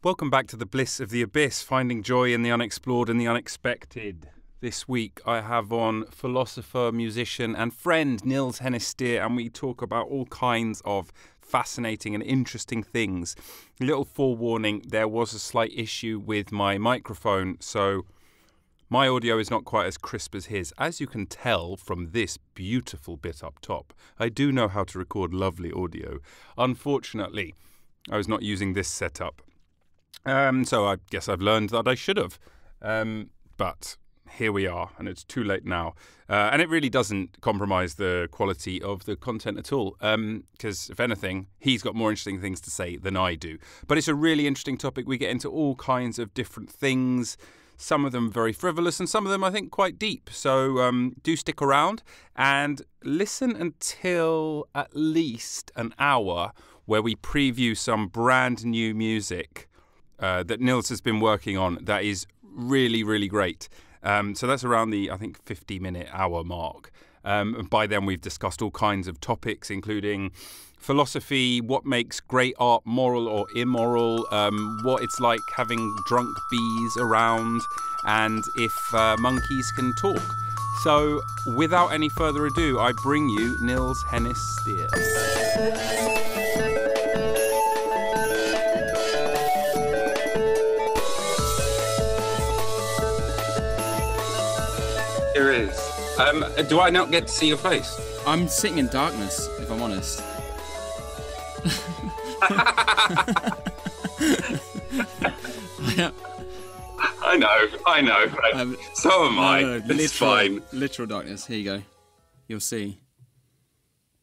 Welcome back to the bliss of the abyss, finding joy in the unexplored and the unexpected. This week I have on philosopher, musician and friend Nils-Hennes Stear, and we talk about all kinds of fascinating and interesting things. A little forewarning, there was a slight issue with my microphone, so my audio is not quite as crisp as his. As you can tell from this beautiful bit up top, I do know how to record lovely audio. Unfortunately, I was not using this setup. So I guess I've learned that I should have. But here we are, and it's too late now. And it really doesn't compromise the quality of the content at all. Because, if anything, he's got more interesting things to say than I do. But it's a really interesting topic. We get into all kinds of different things. Some of them very frivolous, and some of them, I think, quite deep. So do stick around and listen until at least an hour where we preview some brand new music that Nils has been working on that is really, really great. So that's around the, I think, 50-minute hour mark. And by then we've discussed all kinds of topics, including philosophy, what makes great art moral or immoral, what it's like having drunk bees around, and if monkeys can talk. So without any further ado, I bring you Nils-Hennes Stear. There is. Do I not get to see your face? I'm sitting in darkness, if I'm honest. I know. So am I. It's fine. Literal darkness. Here you go. You'll see.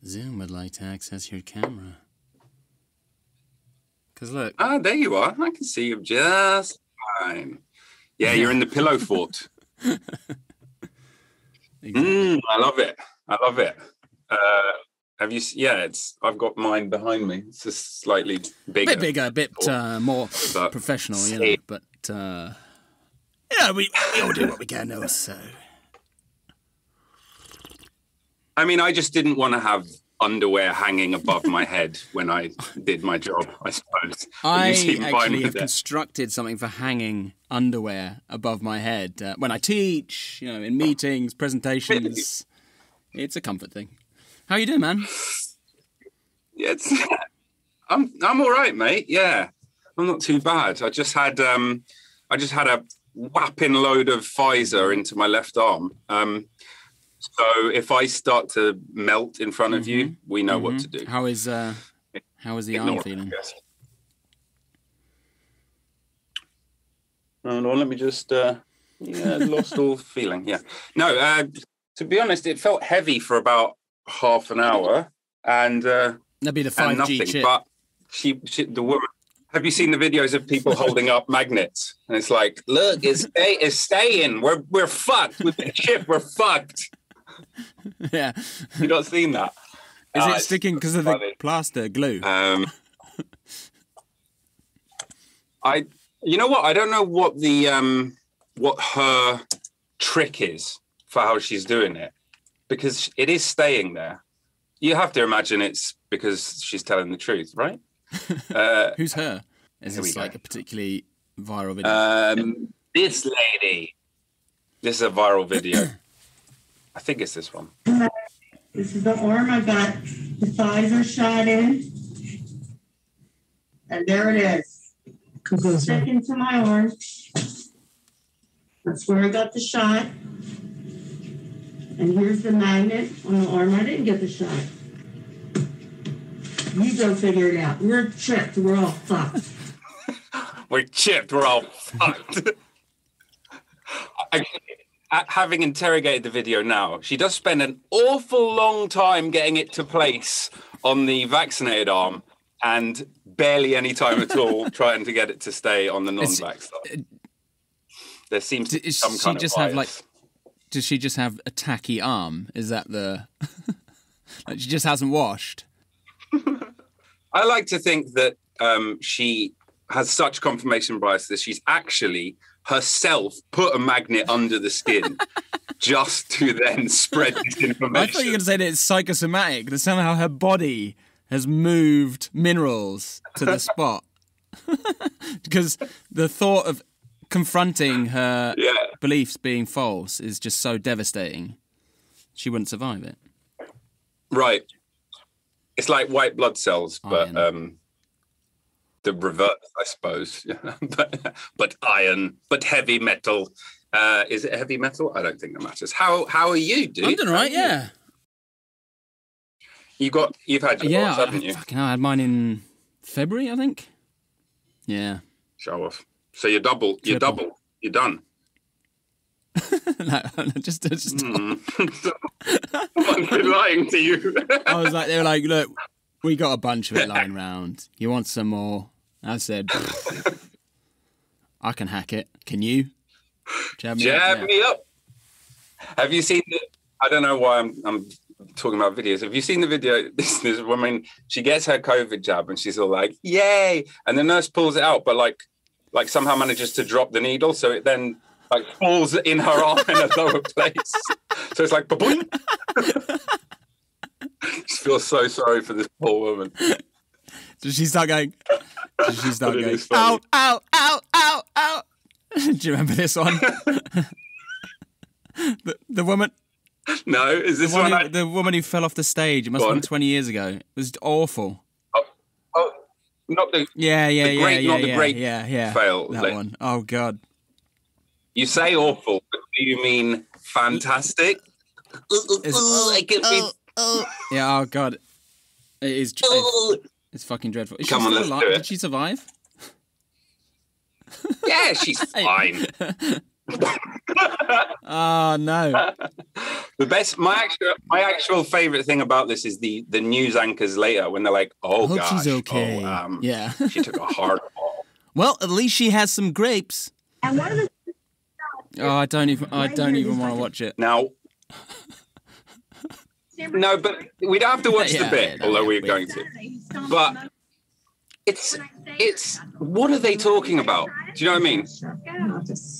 Zoom would like to access your camera. Because look. Ah, there you are. I can see you just fine. Yeah, you're in the pillow fort. Exactly. I love it. Have you? Yeah, I've got mine behind me. It's just slightly bigger. A bit bigger, a bit more professional, you know. But yeah, we all do what we can, though. So, I mean, I just didn't want to have underwear hanging above my head when I did my job, I suppose. I actually have constructed something for hanging underwear above my head when I teach, you know, in meetings, presentations. It's a comfort thing. How you doing, man? Yeah, I'm all right, mate. Yeah, I'm not too bad. I just had a whapping load of Pfizer into my left arm. So if I start to melt in front of you, we know what to do. How is the arm feeling? Hold on, let me just lost all feeling. Yeah. No, to be honest, it felt heavy for about half an hour, and that'd be the 5G chip. But the woman. Have you seen the videos of people holding up magnets? And it's like, look, it's staying. We're fucked with the chip. We're fucked. Yeah. You not seen that? Is it sticking because of the plaster glue? You know what? I don't know what what her trick is for how she's doing it, because it is staying there. You have to imagine it's because she's telling the truth, right? Who's her? Is this like a particularly viral video? This lady. This is a viral video. I think it's this one. This is the arm I got the Pfizer shot in. And there it is. Stick into my arm. That's where I got the shot. And here's the magnet on the arm. I didn't get the shot. You go figure it out. We're chipped. We're all fucked. We're chipped. We're all fucked. Having interrogated the video now, she does spend an awful long time getting it to place on the vaccinated arm and barely any time at all trying to get it to stay on the non-vax side. There seems to be some kind of bias. Does she just have a tacky arm? Is that the... like she just hasn't washed? I like to think that she has such confirmation bias that she's actually herself put a magnet under the skin just to then spread this information. I thought you were going to say that it's psychosomatic, that somehow her body has moved minerals to the spot. Because the thought of confronting her beliefs being false is just so devastating. She wouldn't survive it. Right. It's like white blood cells, but the reverse, I suppose. but iron, but heavy metal. Is it heavy metal? I don't think that matters. How are you, dude? I'm doing all right, yeah. You've had yours, haven't you? I had mine in February, I think. Yeah. Show off. So you're double. You're done. No, just Someone's been lying to you. They were like, look, we got a bunch of it lying around. You want some more? I said, I can hack it. Can you? Jab me up. Have you seen the, I don't know why I'm talking about videos. Have you seen the video? This woman, she gets her COVID jab and she's all like, yay. And the nurse pulls it out, but like somehow manages to drop the needle. So it then like falls in her arm in a lower place. So it's like, ba-boing. Just feel so sorry for this poor woman. Does she start going, ow, ow, ow, ow, ow. Do you remember this one? the woman... No, is this one? The woman who fell off the stage. It must have been 20 years ago. It was awful. Oh, not the... Yeah. Fail. That one. Oh, God. You say awful, but do you mean fantastic? Yeah, oh, God. It is... It's fucking dreadful. Is Come on, let's do it. Did she survive? Yeah, she's fine. Oh, no. The best, my actual favourite thing about this is the news anchors later when they're like, "Oh, gosh, she's okay." Yeah, she took a hard fall. Well, at least she has some grapes. And one of the... Oh, I don't even want to watch it. Now, no, but we don't have to watch the bit, although we're going to. But it's what are they talking about? Do you know what I mean?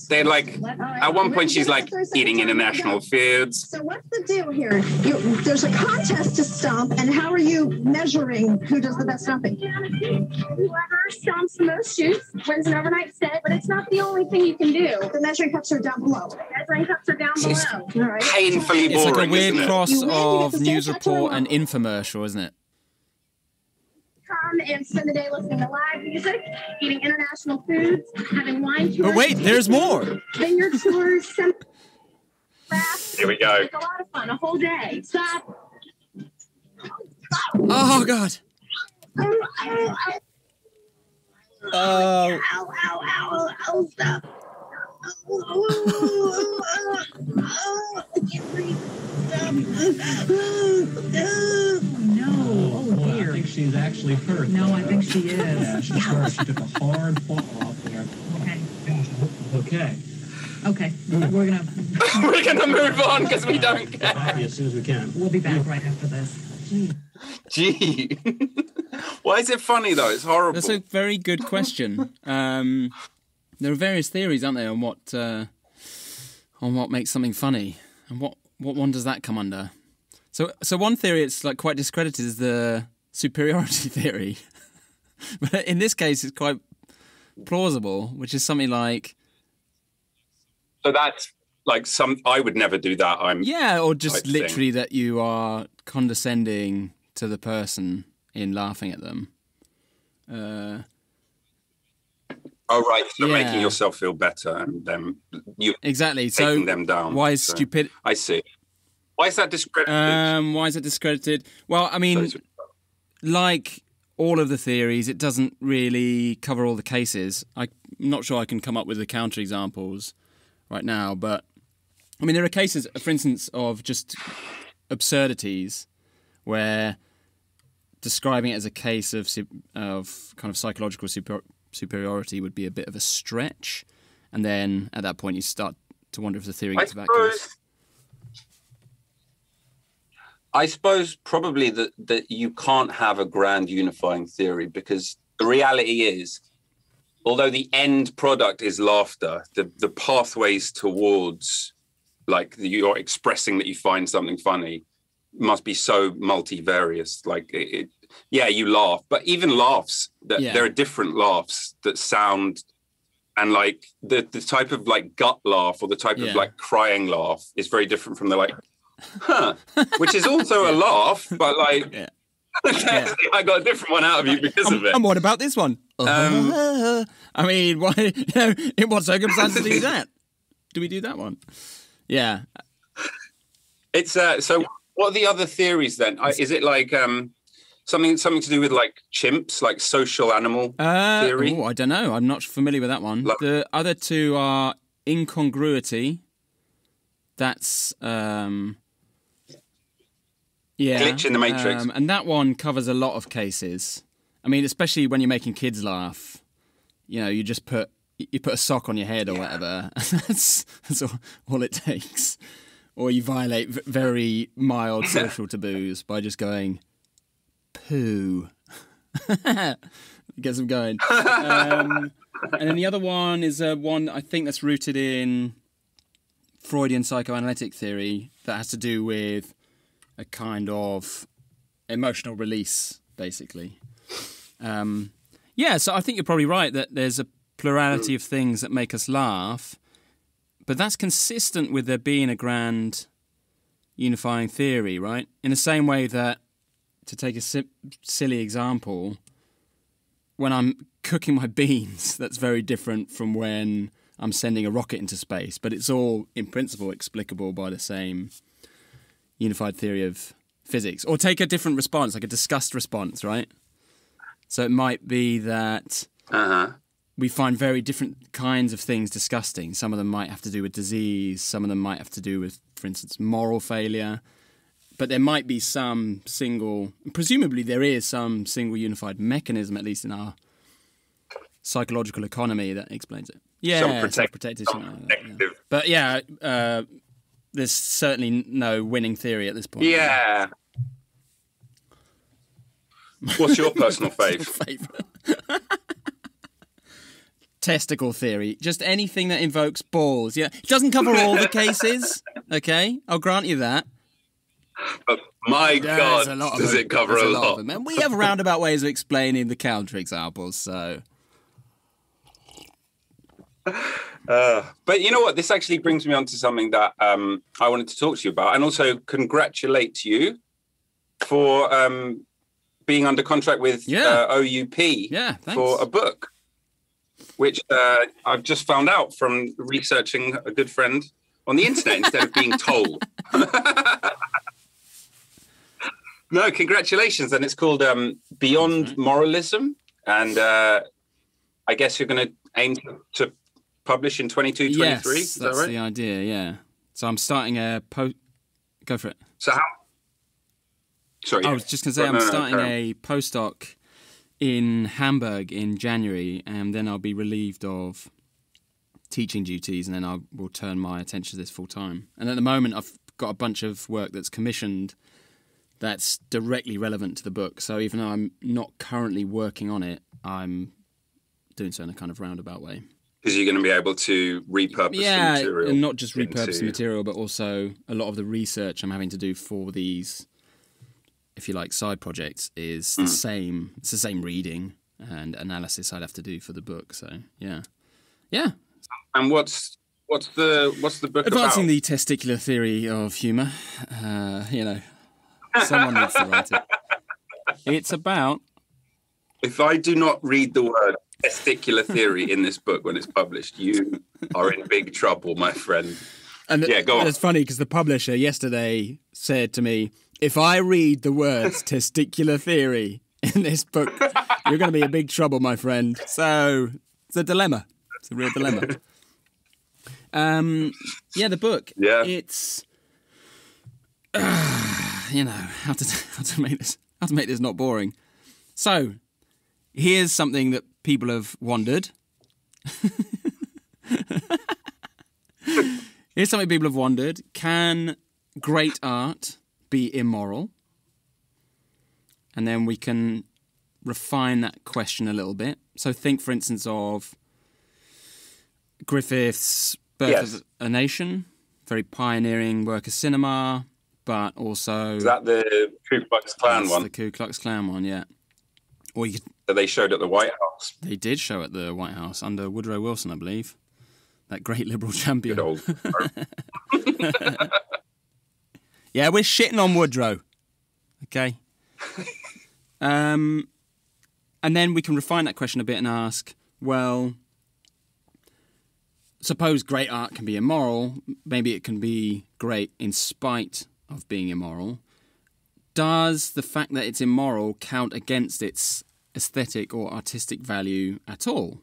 They're like, at one point she's like eating international foods. So what's the deal here? There's a contest to stomp, and how are you measuring who does the best stomping? Whoever stomps the most shoots wins an overnight stay, but it's not the only thing you can do. The measuring cups are down below. The measuring cups are down below. All right. Painfully boring. It's like a weird cross You win, you of get the news stage report and actually infomercial, isn't it? Come and spend the day listening to live music, eating international foods, having wine tours. But wait, there's more. Vineyard tours, crafts. Here we go. It's a lot of fun, a whole day. Stop. Oh, God. Oh. Ow, ow, ow, ow, stop. I can't breathe. No. Oh, dear. I think she's actually hurt. No, I think she is. Yeah, she's hurt. She took a hard fall off there. Okay. Okay. We're gonna move on because we don't care. As soon as we can. We'll be back right after this. Gee. Why is it funny though? It's horrible. That's a very good question. There are various theories, aren't there, on what makes something funny, and what one does that come under? So one theory it's like quite discredited is the superiority theory, but in this case it's quite plausible, which is something like. So that's like I would never do that. Or just literally that you are condescending to the person in laughing at them. Oh, right. So making yourself feel better and then you exactly taking them down. Why is stupid? I see. Why is that discredited? Why is it discredited? Well, I mean, like all of the theories, it doesn't really cover all the cases. I'm not sure I can come up with the counterexamples right now, but I mean, there are cases, for instance, of just absurdities where describing it as a case of kind of psychological superiority would be a bit of a stretch, and then at that point you start to wonder if the theory gets vacuous. I suppose probably that you can't have a grand unifying theory, because the reality is, although the end product is laughter, the pathways towards like you're expressing that you find something funny must be so multivarious. Like yeah, you laugh. But even laughs, there are different laughs that sound, and like the type of like gut laugh or the type of like crying laugh is very different from the like, huh, which is also a laugh, but like, I got a different one out of you because of it. And what about this one? I mean, why? In what circumstances do we do that? Do we do that one? Yeah. It's so. What are the other theories then? Is it like something to do with like chimps, like social animal theory? Oh, I don't know. I'm not familiar with that one. The other two are incongruity. That's glitch in the matrix, and that one covers a lot of cases. I mean, especially when you're making kids laugh. You know, you just put a sock on your head or whatever. That's all it takes. Or you violate very mild social taboos by just going, poo. Gets them going. And then the other one is one I think that's rooted in Freudian psychoanalytic theory that has to do with a kind of emotional release, basically. So I think you're probably right that there's a plurality of things that make us laugh. But that's consistent with there being a grand unifying theory, right? In the same way that, to take a silly example, when I'm cooking my beans, that's very different from when I'm sending a rocket into space. But it's all, in principle, explicable by the same unified theory of physics. Or take a different response, like a disgust response, right? So it might be that... we find very different kinds of things disgusting. Some of them might have to do with disease. Some of them might have to do with, for instance, moral failure. But there might be some single... Presumably there is some single unified mechanism, at least in our psychological economy, that explains it. Yeah, self-protective. But there's certainly no winning theory at this point. Yeah. What's your personal favourite? Testicle theory. Just anything that invokes balls. Yeah, it doesn't cover all the cases. Okay, I'll grant you that. But my God, does it cover a lot? And we have roundabout ways of explaining the counterexamples. So, but you know what? This actually brings me on to something that I wanted to talk to you about, and also congratulate you for being under contract with OUP for a book. Which I've just found out from researching a good friend on the internet instead of being told. No, congratulations. And it's called Beyond Moralism. And I guess you're going to aim to publish in 22, 23. Yes, is that right? That's the idea, yeah. So I'm starting a Go for it. So how... Sorry. I was just going to say I'm starting a postdoc in Hamburg in January, and then I'll be relieved of teaching duties, and then I will turn my attention to this full time. And at the moment, I've got a bunch of work that's commissioned that's directly relevant to the book. So even though I'm not currently working on it, I'm doing so in a kind of roundabout way. Because you're going to be able to repurpose the material. And not just repurpose the material, but also a lot of the research I'm having to do for these, if you like, side projects is the same. It's the same reading and analysis I'd have to do for the book. So yeah. And what's the book Advancing about? the testicular theory of humour. Someone needs to write it. It's about... If I do not read the word testicular theory in this book when it's published, you are in big trouble, my friend. And go on. It's funny because the publisher yesterday said to me, if I read the words testicular theory in this book, you're going to be in big trouble, my friend. So it's a dilemma. It's a real dilemma. The book. Yeah. It's, how to make this not boring. So here's something that people have wondered. Here's something people have wondered. Can great art be immoral? And then we can refine that question a little bit. So think, for instance, of Griffith's Birth of a Nation, very pioneering work of cinema. but also... Is that the Ku Klux Klan one? The Ku Klux Klan one, yeah. Or you could, that they showed at the White House. They did show at the White House under Woodrow Wilson, I believe. That great Liberal champion. Good old. Yeah, we're shitting on Woodrow. Okay. And then we can refine that question a bit and ask, well, suppose great art can be immoral. Maybe it can be great in spite of being immoral. Does the fact that it's immoral count against its aesthetic or artistic value at all?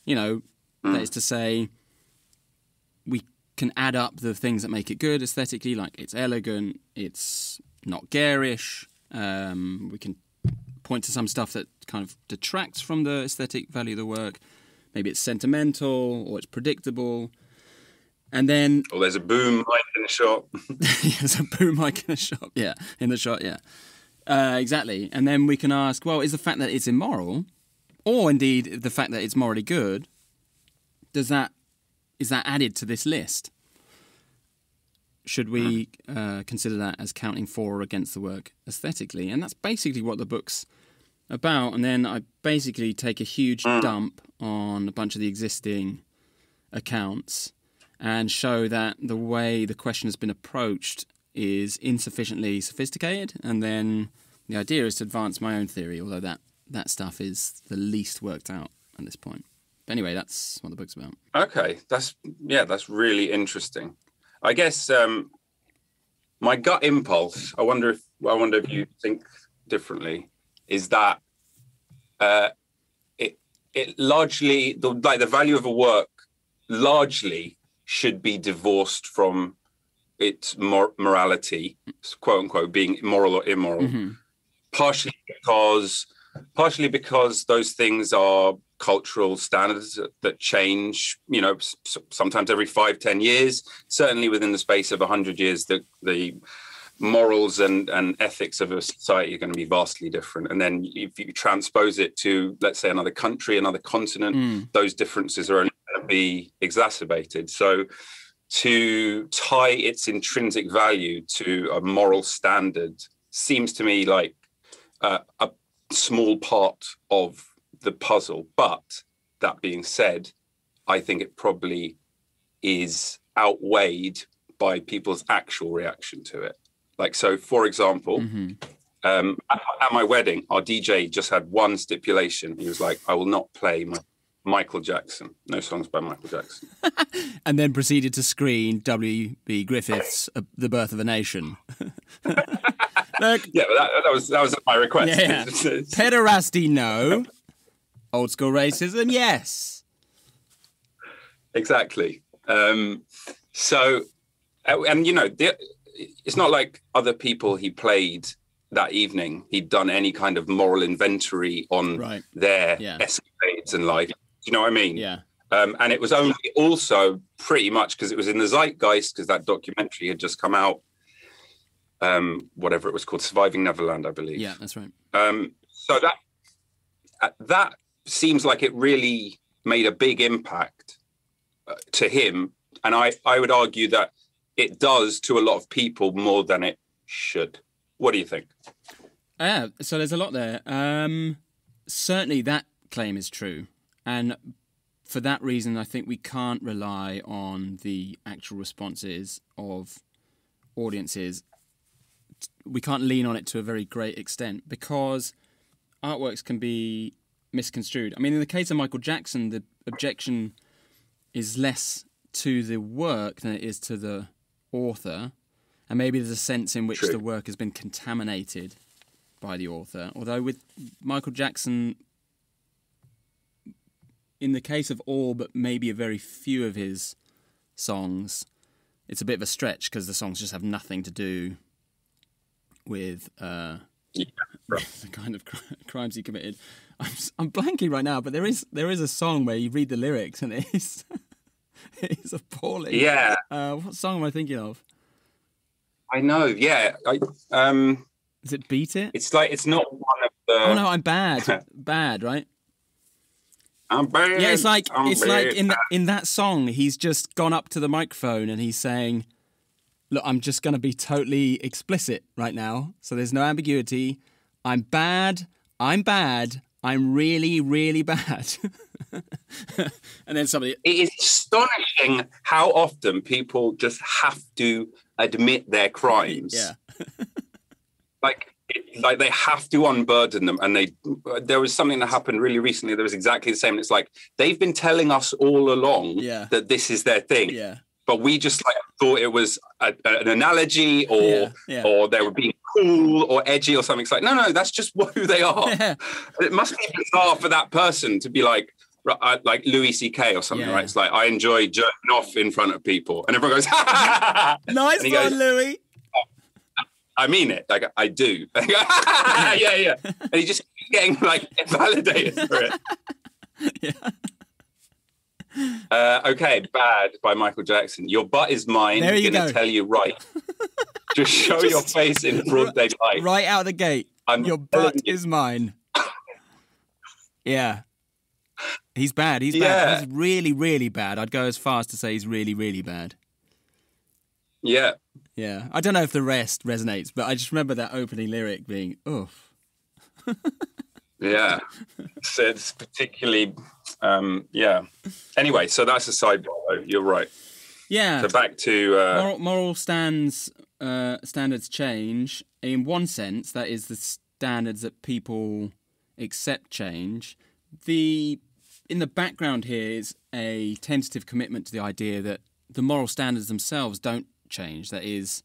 You know, that is to say, we can add up the things that make it good aesthetically, like it's elegant, it's not garish. We can point to some stuff that kind of detracts from the aesthetic value of the work. Maybe it's sentimental or it's predictable. And then... Or there's a boom mic in the shop. There's a boom mic in the shop, yeah. In the shot, yeah. Exactly. And then we can ask, well, is the fact that it's immoral, or indeed the fact that it's morally good, is that added to this list? Should we consider that as counting for or against the work aesthetically? And that's basically what the book's about. And then I basically take a huge dump on a bunch of the existing accounts and show that the way the question has been approached is insufficiently sophisticated. And then the idea is to advance my own theory, although that stuff is the least worked out at this point. But anyway, that's what the book's about. Okay, that's really interesting. I guess my gut impulse, I wonder if you think differently, is that it largely, the value of a work largely should be divorced from its morality, quote unquote, being moral or immoral, partially because those things are cultural standards that change, you know, sometimes every 5-10 years. Certainly within the space of 100 years, the morals and ethics of a society are going to be vastly different. And then if you transpose it to, let's say, another country, another continent, those differences are only going to be exacerbated. So to tie its intrinsic value to a moral standard seems to me like a small part of the puzzle. But that being said, I think it probably is outweighed by people's actual reaction to it. Like, so for example, at my wedding, our DJ just had one stipulation. He was like, I will not play Michael Jackson. No songs by Michael Jackson. And then proceeded to screen W.B. Griffith's The Birth of a Nation. Look, yeah, but that was my request. Yeah. Pederasty, no. Old school racism, yes. Exactly. So, and you know, it's not like other people he played that evening, he'd done any kind of moral inventory on their escapades in life. Do you know what I mean? Yeah. And it was only also pretty much because it was in the zeitgeist, because that documentary had just come out, whatever it was called, Surviving Neverland, I believe. Yeah, that's right. So that seems like it really made a big impact to him. And I would argue that it does to a lot of people more than it should. What do you think? Yeah, so there's a lot there. Certainly that claim is true. And for that reason, I think we can't rely on the actual responses of audiences. We can't lean on it to a very great extent because artworks can be misconstrued. I mean, in the case of Michael Jackson, the objection is less to the work than it is to the author. And maybe there's a sense in which the work has been contaminated by the author. Although with Michael Jackson, in the case of all but maybe a very few of his songs, it's a bit of a stretch because the songs just have nothing to do with the kind of crimes he committed. I'm blanking right now, but there is a song where you read the lyrics and it's appalling. Yeah. What song am I thinking of? I know. Yeah. Is it Beat It? It's like it's not one of the. Oh no, I'm bad. Bad, right? I'm bad. Yeah, it's like in that song, he's just gone up to the microphone and he's saying, Look, I'm just going to be totally explicit right now. So there's no ambiguity. I'm bad. I'm really, really bad. And then somebody... It is astonishing how often people just have to admit their crimes. Yeah. Like they have to unburden them. And there was something that happened really recently that was exactly the same. It's like, they've been telling us all along that this is their thing. Yeah. But we just thought it was an analogy or they were being cool or edgy or something. It's like, no, that's just who they are. Yeah. It must be bizarre for that person to be like Louis C.K. or something, right? It's like, I enjoy jerking off in front of people. And everyone goes, ha, ha, ha, ha. Nice one, goes, Louis. I mean it. Like, I do. Yeah. And he just keeps getting invalidated for it. Yeah. Okay, Bad by Michael Jackson. Your butt is mine. There you gonna go. Tell you right. Just show your face in broad daylight. Right out of the gate. Your butt is mine. Yeah. He's bad. He's bad. He's really, really bad. I'd go as far as to say he's really, really bad. Yeah. Yeah. I don't know if the rest resonates, but I just remember that opening lyric being, oof. Yeah. So it's particularly, Anyway, so that's a sidebar, though. You're right. Yeah. So back to... moral standards change. In one sense, that is the standards that people accept change. In the background here is a tentative commitment to the idea that the moral standards themselves don't change. That is,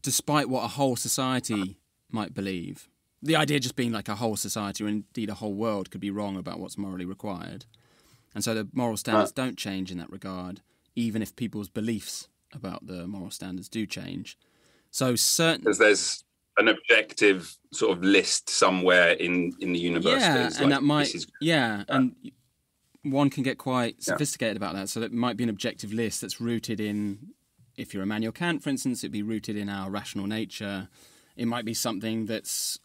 despite what a whole society might believe. The idea just being like a whole society, or indeed a whole world, could be wrong about what's morally required. And so the moral standards don't change in that regard, even if people's beliefs about the moral standards do change. So certain... Because there's an objective sort of list somewhere in the universe. Yeah, that and that might... and one can get quite sophisticated about that. So that might be an objective list that's rooted in... If you're Immanuel Kant, for instance, it'd be rooted in our rational nature. It might be something that's,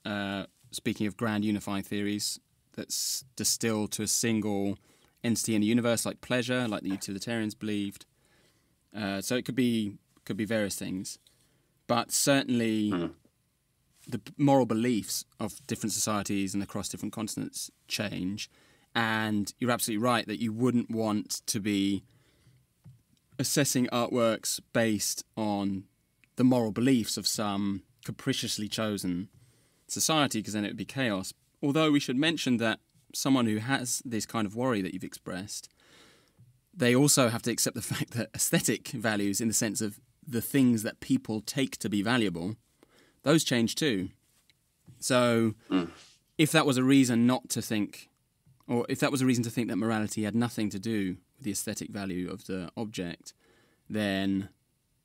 speaking of grand unifying theories, that's distilled to a single entity in the universe, like pleasure, like the utilitarians believed. So it could be various things. But certainly the moral beliefs of different societies and across different continents change. And you're absolutely right that you wouldn't want to be assessing artworks based on the moral beliefs of some capriciously chosen society, because then it would be chaos. Although we should mention that someone who has this kind of worry that you've expressed, they also have to accept the fact that aesthetic values, in the sense of the things that people take to be valuable, those change too. So if that was a reason not to think, or if that was a reason to think that morality had nothing to do with the aesthetic value of the object, then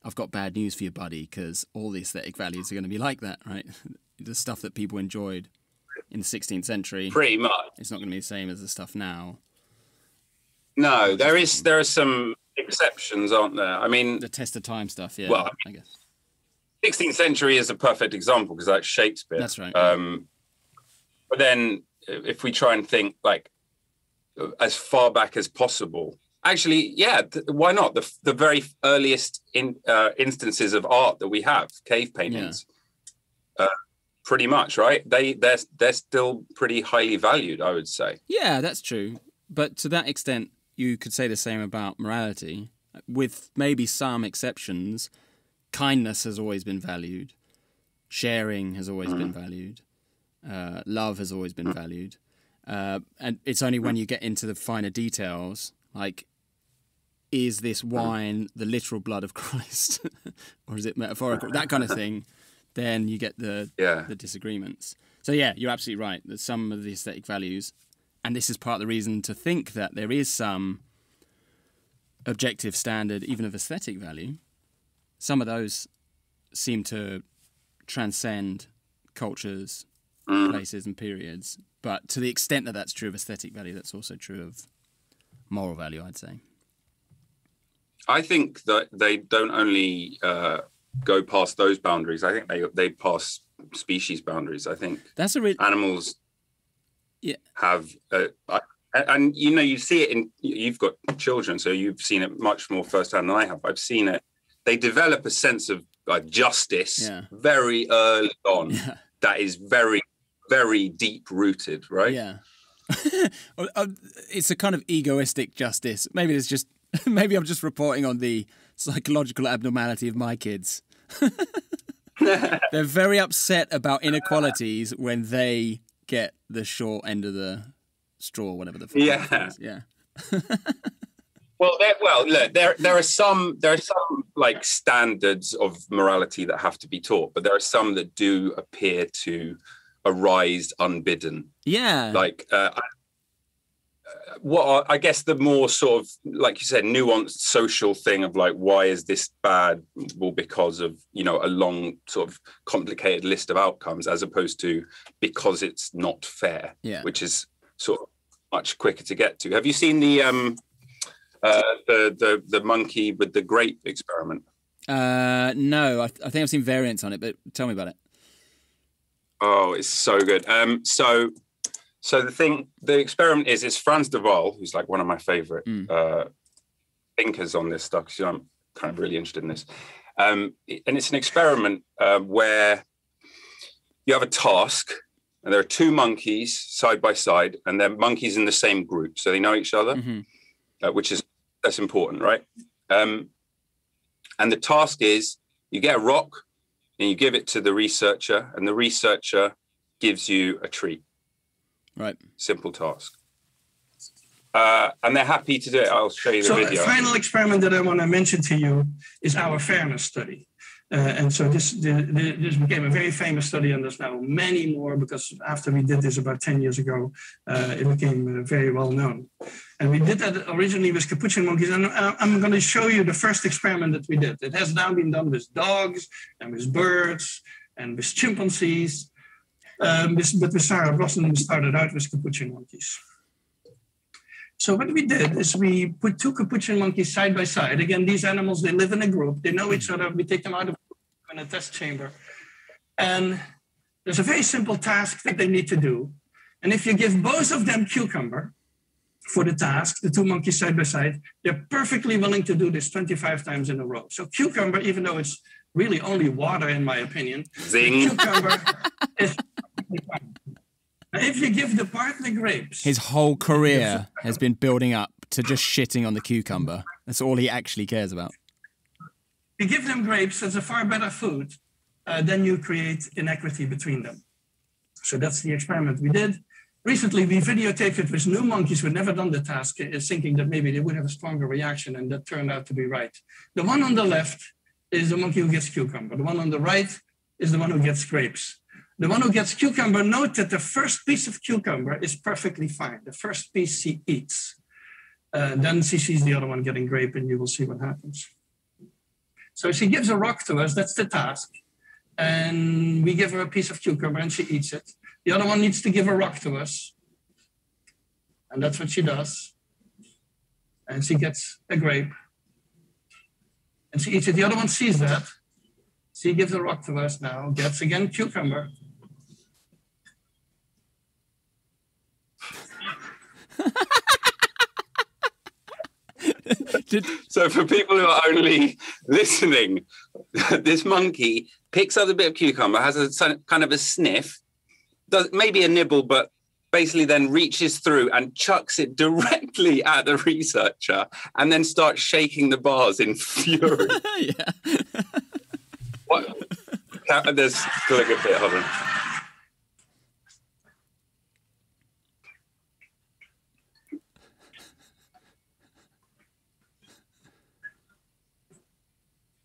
I've got bad news for you, buddy, because all the aesthetic values are going to be like that, right? The stuff that people enjoyed in the 16th century, pretty much, it's not going to be the same as the stuff now. No, there are some exceptions, aren't there? I mean, the test of time stuff, yeah. Well, I guess 16th century is a perfect example because that's Shakespeare. That's right. But then, if we try and think as far back as possible. Actually, why not? The very earliest instances of art that we have, cave paintings, pretty much, right? They're still pretty highly valued, I would say. Yeah, that's true. But to that extent, you could say the same about morality. With maybe some exceptions, kindness has always been valued. Sharing has always been valued. Love has always been valued. And it's only when you get into the finer details, like, is this wine the literal blood of Christ or is it metaphorical? That kind of thing. Then you get the disagreements. So yeah, you're absolutely right. That some of the aesthetic values, and this is part of the reason to think that there is some objective standard, even of aesthetic value. Some of those seem to transcend cultures, places and periods. But to the extent that that's true of aesthetic value, that's also true of moral value, I'd say. I think that they don't only go past those boundaries. I think they pass species boundaries. I think that's a real animals have, and you see it in. You've got children, so you've seen it much more firsthand than I have. I've seen it they develop a sense of justice very early on. Yeah. That is very, very deep rooted, right? Yeah. It's a kind of egoistic justice. Maybe I'm just reporting on the psychological abnormality of my kids. They're very upset about inequalities when they get the short end of the straw, whatever the fuck is. Yeah. Well, look, there are some like standards of morality that have to be taught, but there are some that do appear to arise unbidden. Yeah. Like I guess the more sort of, like you said, nuanced social thing of like, why is this bad? Well, because of, a long sort of complicated list of outcomes, as opposed to because it's not fair, which is sort of much quicker to get to. Have you seen the monkey with the grape experiment? No, I think I've seen variants on it, but tell me about it. Oh, it's so good. So the experiment is, it's Frans de Waal, who's like one of my favorite thinkers on this stuff, because I'm kind of really interested in this. And it's an experiment where you have a task, and there are two monkeys side by side, and they're monkeys in the same group, so they know each other, that's important, right? And the task is, you get a rock, and you give it to the researcher, and the researcher gives you a treat. Right. Simple task. And they're happy to do it. I'll show you the video. So the final experiment that I want to mention to you is our fairness study. And so this became a very famous study, and there's now many more, because after we did this about 10 years ago, it became very well known. And we did that originally with capuchin monkeys, and I'm going to show you the first experiment that we did. It has now been done with dogs and with birds and with chimpanzees. But with Sarah Brosnan, we started out with capuchin monkeys. So what we did is we put two capuchin monkeys side by side. Again, these animals, they live in a group. They know each other. We take them out of in a test chamber. And there's a very simple task that they need to do. And if you give both of them cucumber for the task, the two monkeys side by side, they're perfectly willing to do this 25 times in a row. So cucumber, even though it's really only water, in my opinion, cucumber is... If you give the partner grapes... His whole career has been building up to just shitting on the cucumber. That's all he actually cares about. If you give them grapes, that's a far better food. Then you create inequity between them. So that's the experiment we did. Recently, we videotaped it with new monkeys who had never done the task, thinking that maybe they would have a stronger reaction, and that turned out to be right. The one on the left is the monkey who gets cucumber. The one on the right is the one who gets grapes. The one who gets cucumber, note that the first piece of cucumber is perfectly fine. The first piece she eats. Then she sees the other one getting grape, and you will see what happens. So she gives a rock to us, that's the task. And we give her a piece of cucumber, and she eats it. The other one needs to give a rock to us. And that's what she does. And she gets a grape. And she eats it. The other one sees that. She gives a rock to us now, gets again cucumber. So for people who are only listening, this monkey picks up a bit of cucumber, has a kind of a sniff, does maybe a nibble, but basically then reaches through and chucks it directly at the researcher, and then starts shaking the bars in fury. Yeah. What? There's still a good bit, hold on.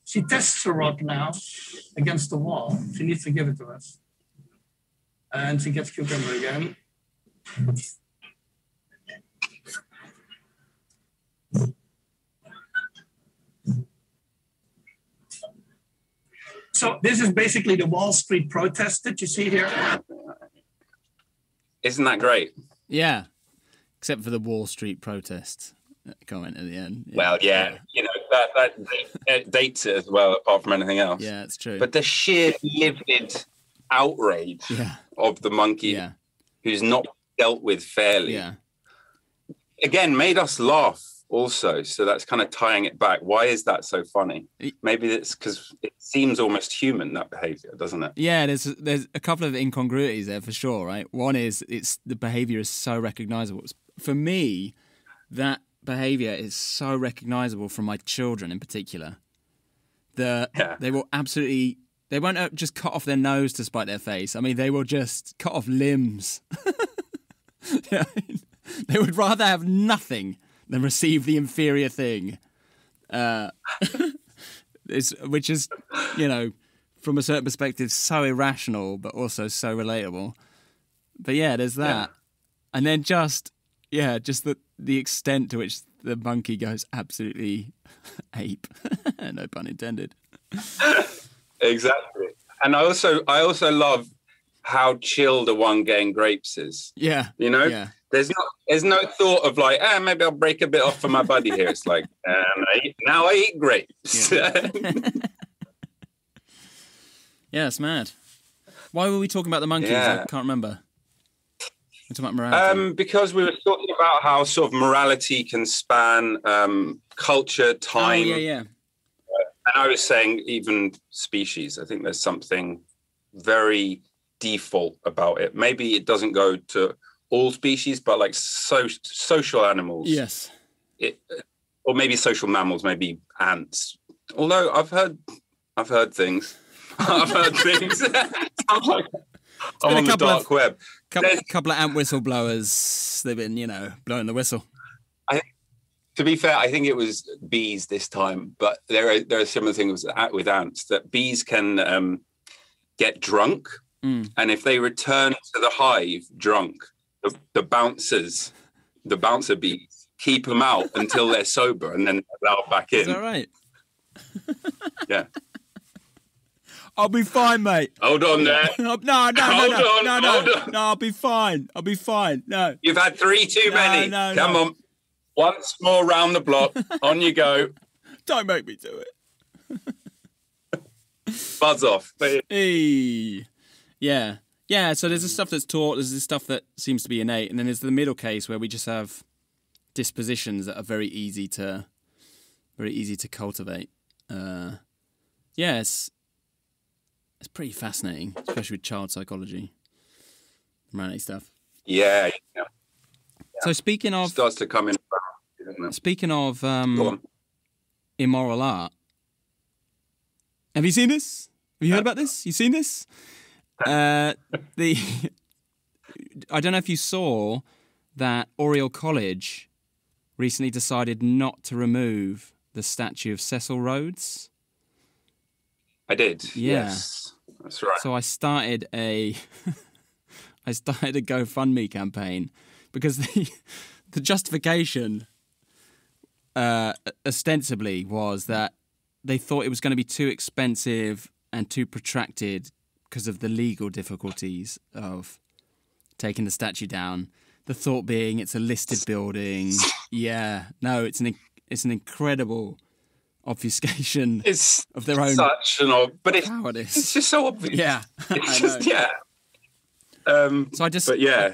She tests the rock now against the wall. She needs to give it to us. And she gets cucumber again. So this is basically the Wall Street protest that you see here. Isn't that great? Yeah, except for the Wall Street protest comment at the end. Yeah. Well, yeah, you know, that dates it as well, apart from anything else. Yeah, it's true. But the sheer livid outrage of the monkey who's not dealt with fairly, again, made us laugh also. So that's kind of tying it back. Why is that so funny? Maybe it's because it seems almost human, that behavior, doesn't it? Yeah, there's a couple of incongruities there for sure, right? One is the behavior is so recognizable. For me, that behavior is so recognizable from my children in particular. They will absolutely... They won't just cut off their nose to spite their face. I mean, they will just cut off limbs. They would rather have nothing than receive the inferior thing. Which is, from a certain perspective, so irrational, but also so relatable. But yeah, there's that. Yeah. And then just the extent to which the monkey goes absolutely ape. No pun intended. Exactly. And I also love how chill the one getting grapes is. Yeah. Yeah. There's no thought of like, maybe I'll break a bit off for my buddy here. It's like, now I eat grapes. Yeah. Yeah, it's mad. Why were we talking about the monkeys? Yeah. I can't remember. We're talking about morality. Because we were talking about how sort of morality can span culture, time. Oh, yeah. And I was saying even species. I think there's something very default about it. Maybe it doesn't go to all species, but like social animals. Yes. Or maybe social mammals, maybe ants. Although I've heard things. I've heard things. I'm on the dark web. Couple of ant whistleblowers. They've been, blowing the whistle. To be fair, I think it was bees this time, but there are similar things with ants, that bees can get drunk, and if they return to the hive drunk, the bouncer bees keep them out until they're sober and then allow back in. Is that right? Yeah. I'll be fine, mate. Hold on there. No, I'll be fine. No. You've had 3 too many. Come on. Once more round the block. On you go. Don't make me do it. Buzz off. Hey. Yeah. Yeah, so there's the stuff that's taught, there's the stuff that seems to be innate, and then there's the middle case where we just have dispositions that are very easy to cultivate. It's pretty fascinating, especially with child psychology, morality stuff. Yeah. So speaking of... Starts to come in. Speaking of immoral art, have you seen this? Have you heard about this? You seen this? I don't know if you saw that Oriel College recently decided not to remove the statue of Cecil Rhodes. I did. Yeah. Yes, that's right. So I started a GoFundMe campaign because the justification ostensibly was that they thought it was going to be too expensive and too protracted because of the legal difficulties of taking the statue down. The thought being it's a listed building. Yeah, no, it's an incredible obfuscation of their own. Such an it's just so obvious. Yeah, it's just yeah.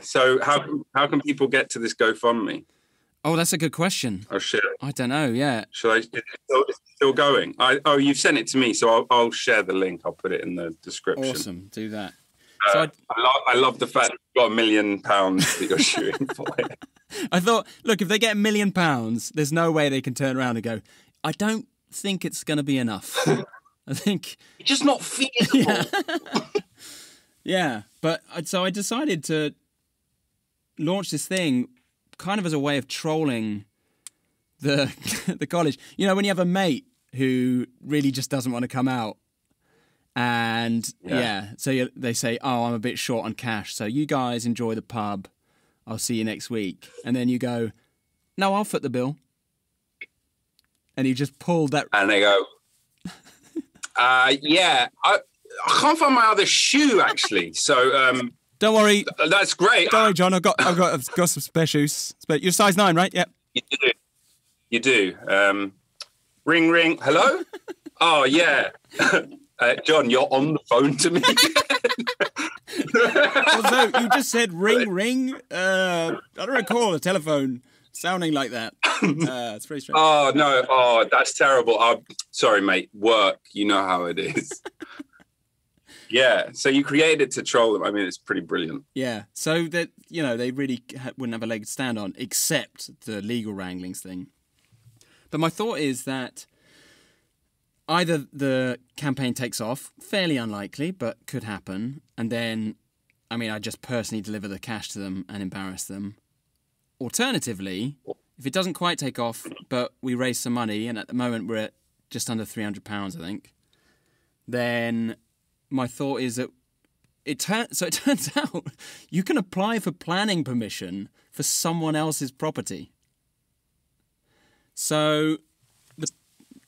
So how can people get to this GoFundMe? Oh, that's a good question. Oh shit! I don't know. Yeah. Should I? It's still going. You've sent it to me, so I'll share the link. I'll put it in the description. Awesome. Do that. I love the fact that you've got £1 million that you're shooting for it. I thought, look, if they get £1 million, there's no way they can turn around and go, I don't think it's going to be enough. I think it's just not feasible. Yeah, but so I decided to launch this thing kind of as a way of trolling the college. You know, when you have a mate who really just doesn't want to come out, and so they say, "Oh, I'm a bit short on cash, so you guys enjoy the pub. I'll see you next week." And then you go, "No, I'll foot the bill." And you just pulled that, and they go, "Yeah, I can't find my other shoe actually." So don't worry, that's great. Don't worry, John. I've got some spare shoes. You're size 9, right? Yep. You do. Ring, ring. Hello. Oh yeah. John, you're on the phone to me. Also, you just said ring, ring. I don't recall a telephone sounding like that. It's very strange. Oh, no. Oh, that's terrible. Sorry, mate. Work. You know how it is. Yeah. So you created it to troll them. I mean, it's pretty brilliant. Yeah. So that, you know, they really wouldn't have a leg to stand on, except the legal wranglings thing. But my thought is that either the campaign takes off, fairly unlikely, but could happen, and then, I mean, I just personally deliver the cash to them and embarrass them. Alternatively, if it doesn't quite take off, but we raise some money, and at the moment we're at just under £300, I think, then my thought is that it turns out you can apply for planning permission for someone else's property. So,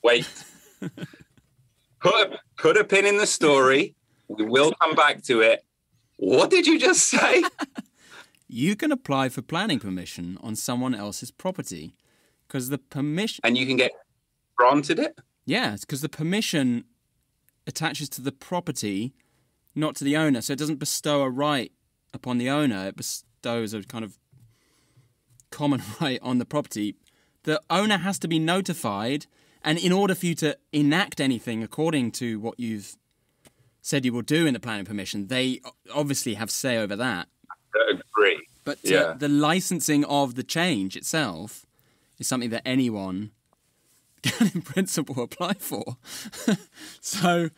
wait. Put a pin in the story. We will come back to it. What did you just say? You can apply for planning permission on someone else's property because the permission... And you can get granted it? Yeah, because the permission attaches to the property, not to the owner. So it doesn't bestow a right upon the owner. It bestows a kind of common right on the property. The owner has to be notified, and in order for you to enact anything according to what you've said you will do in the planning permission, they obviously have say over that. I agree. But the licensing of the change itself is something that anyone can, in principle, apply for. So...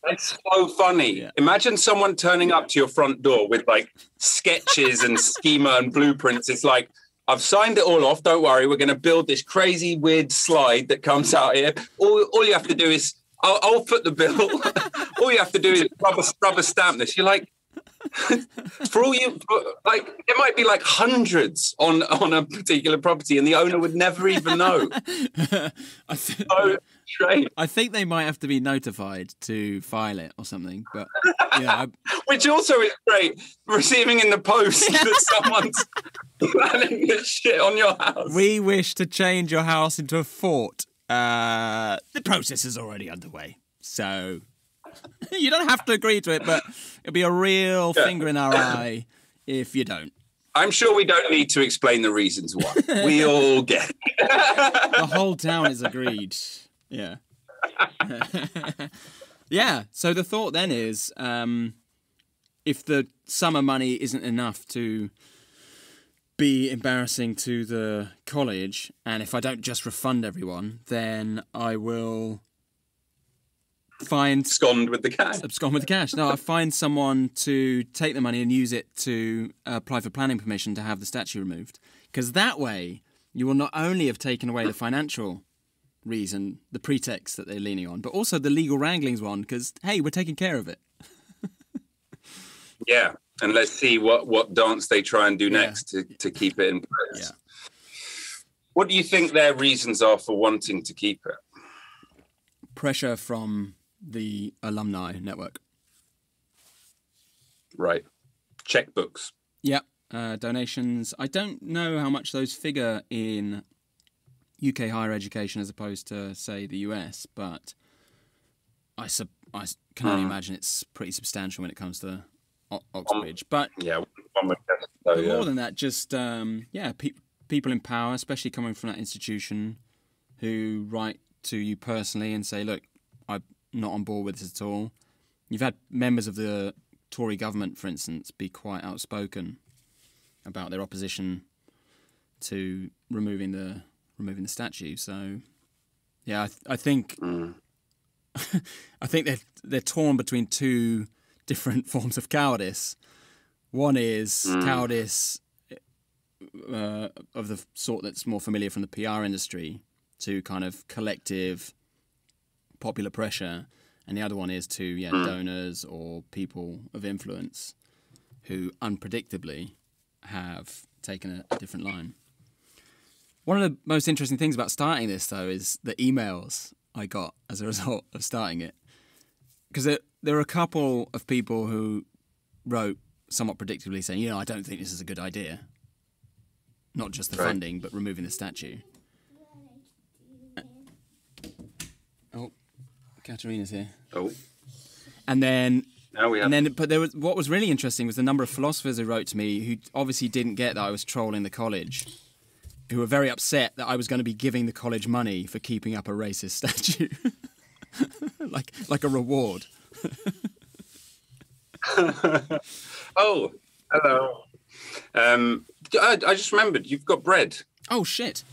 That's so funny. Yeah. Imagine someone turning up to your front door with, like, sketches and schema and blueprints. It's like, I've signed it all off. Don't worry. We're going to build this crazy, weird slide that comes out here. All you have to do is, I'll foot the bill. All you have to do is rubber stamp this. You're like, for all you, like, it might be like hundreds on a particular property, and the owner would never even know. So strange. I think they might have to be notified to file it or something. But yeah, which also is great. Receiving in the post that someone's planning this shit on your house. We wish to change your house into a fort. The process is already underway, so you don't have to agree to it, but it'll be a real finger in our eye if you don't. I'm sure we don't need to explain the reasons why. We all get it. The whole town is agreed. Yeah. Yeah, so the thought then is, if the summer money isn't enough to be embarrassing to the college, and if I don't just refund everyone, then I will abscond with the cash. Abscond with the cash. No, I find someone to take the money and use it to apply for planning permission to have the statue removed. Because that way, you will not only have taken away the financial reason, the pretext that they're leaning on, but also the legal wranglings one, because, hey, we're taking care of it. Yeah, and let's see what dance they try and do next to keep it in place. Yeah. What do you think their reasons are for wanting to keep it? Pressure from the alumni network. Right. Checkbooks. Yep. Donations. I don't know how much those figure in UK higher education as opposed to, say, the US, but I can only imagine it's pretty substantial when it comes to Oxbridge. But yeah, one would guess so, but more than that, just people in power, especially coming from that institution, who write to you personally and say, look, I'm not on board with this at all. You've had members of the Tory government, for instance, be quite outspoken about their opposition to removing the statue. So, yeah, I think I think they're torn between two different forms of cowardice. One is cowardice of the sort that's more familiar from the PR industry, to kind of collective popular pressure, and the other one is to donors or people of influence who unpredictably have taken a different line. One of the most interesting things about starting this, though, is the emails I got as a result of starting it. Because there were a couple of people who wrote somewhat predictably saying, I don't think this is a good idea. Not just the funding, but removing the statue. Oh, Katerina's here. Oh. And then... But there was, what was really interesting was the number of philosophers who wrote to me who obviously didn't get that I was trolling the college. who were very upset that I was going to be giving the college money for keeping up a racist statue. like a reward. Oh, hello. I just remembered, you've got bread. Oh, shit.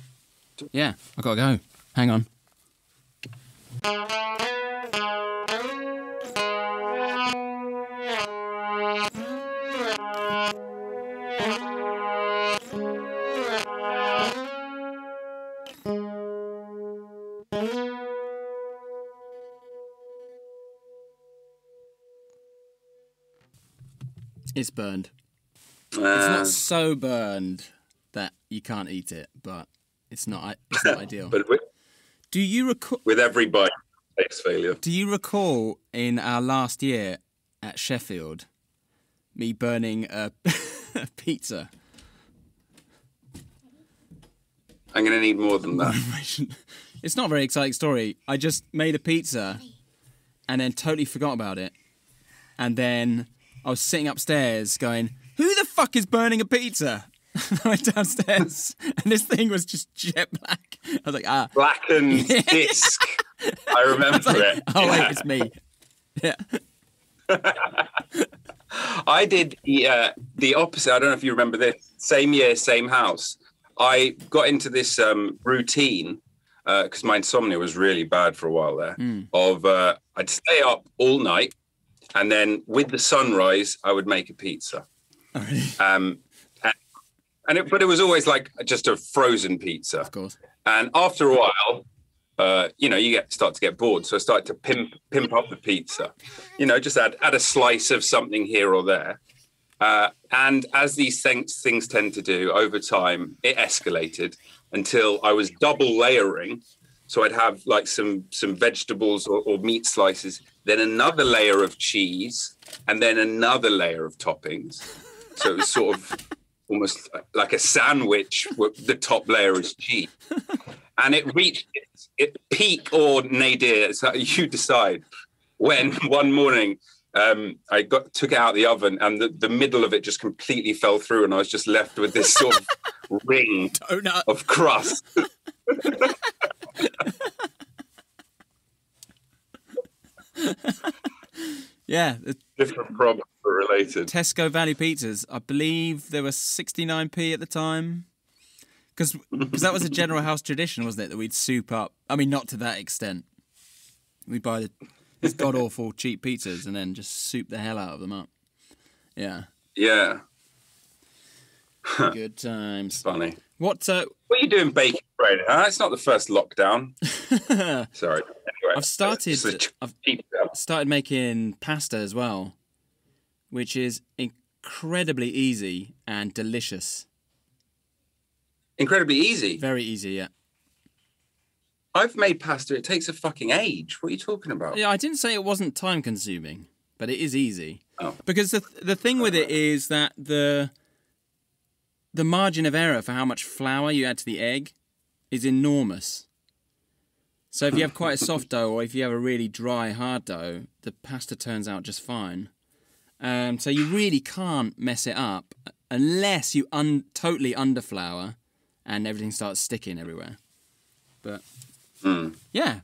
Yeah, I gotta go. Hang on. It's burned. It's not so burned that you can't eat it, but it's not ideal. But do you recall? With every bite, taste failure. Do you recall in our last year at Sheffield, me burning a pizza? I'm going to need more than that. It's not a very exciting story. I just made a pizza and then totally forgot about it. And then I was sitting upstairs going, who the fuck is burning a pizza? I went downstairs and this thing was just jet black. I was like, Blackened disc. I remember it. Oh, yeah. Wait, it's me. Yeah. I did the opposite. I don't know if you remember this. Same year, same house. I got into this routine because my insomnia was really bad for a while there. Of I'd stay up all night, and then with the sunrise, I would make a pizza. Oh, really? But it was always like just a frozen pizza. Of course. And after a while, you start to get bored. So I started to pimp up the pizza. Just add a slice of something here or there. And as these things tend to do over time, it escalated until I was double layering. So I'd have like some vegetables or meat slices, then another layer of cheese, and then another layer of toppings. So it was sort of almost like a sandwich with the top layer is cheese. And it reached its peak or nadir, so you decide, when one morning I took it out of the oven and the middle of it just completely fell through and I was just left with this sort of ring of crust. Yeah. Different problems but related. Tesco Value Pizzas, I believe there were 69p at the time. Because that was a general house tradition, wasn't it? That we'd soup up. I mean, not to that extent. We'd buy these god-awful cheap pizzas and then just soup the hell out of them up. Yeah. Yeah. Good times. Funny. What are you doing baking bread, huh? It's not the first lockdown. Sorry. Anyway, I've started making pasta as well, which is incredibly easy and delicious. Incredibly easy? Very easy, yeah. I've made pasta. It takes a fucking age. What are you talking about? Yeah, I didn't say it wasn't time-consuming, but it is easy. Oh. Because the thing with it is that the margin of error for how much flour you add to the egg is enormous. So if you have quite a soft dough or if you have a really dry, hard dough, the pasta turns out just fine. So you really can't mess it up unless you totally underflour and everything starts sticking everywhere. But yeah,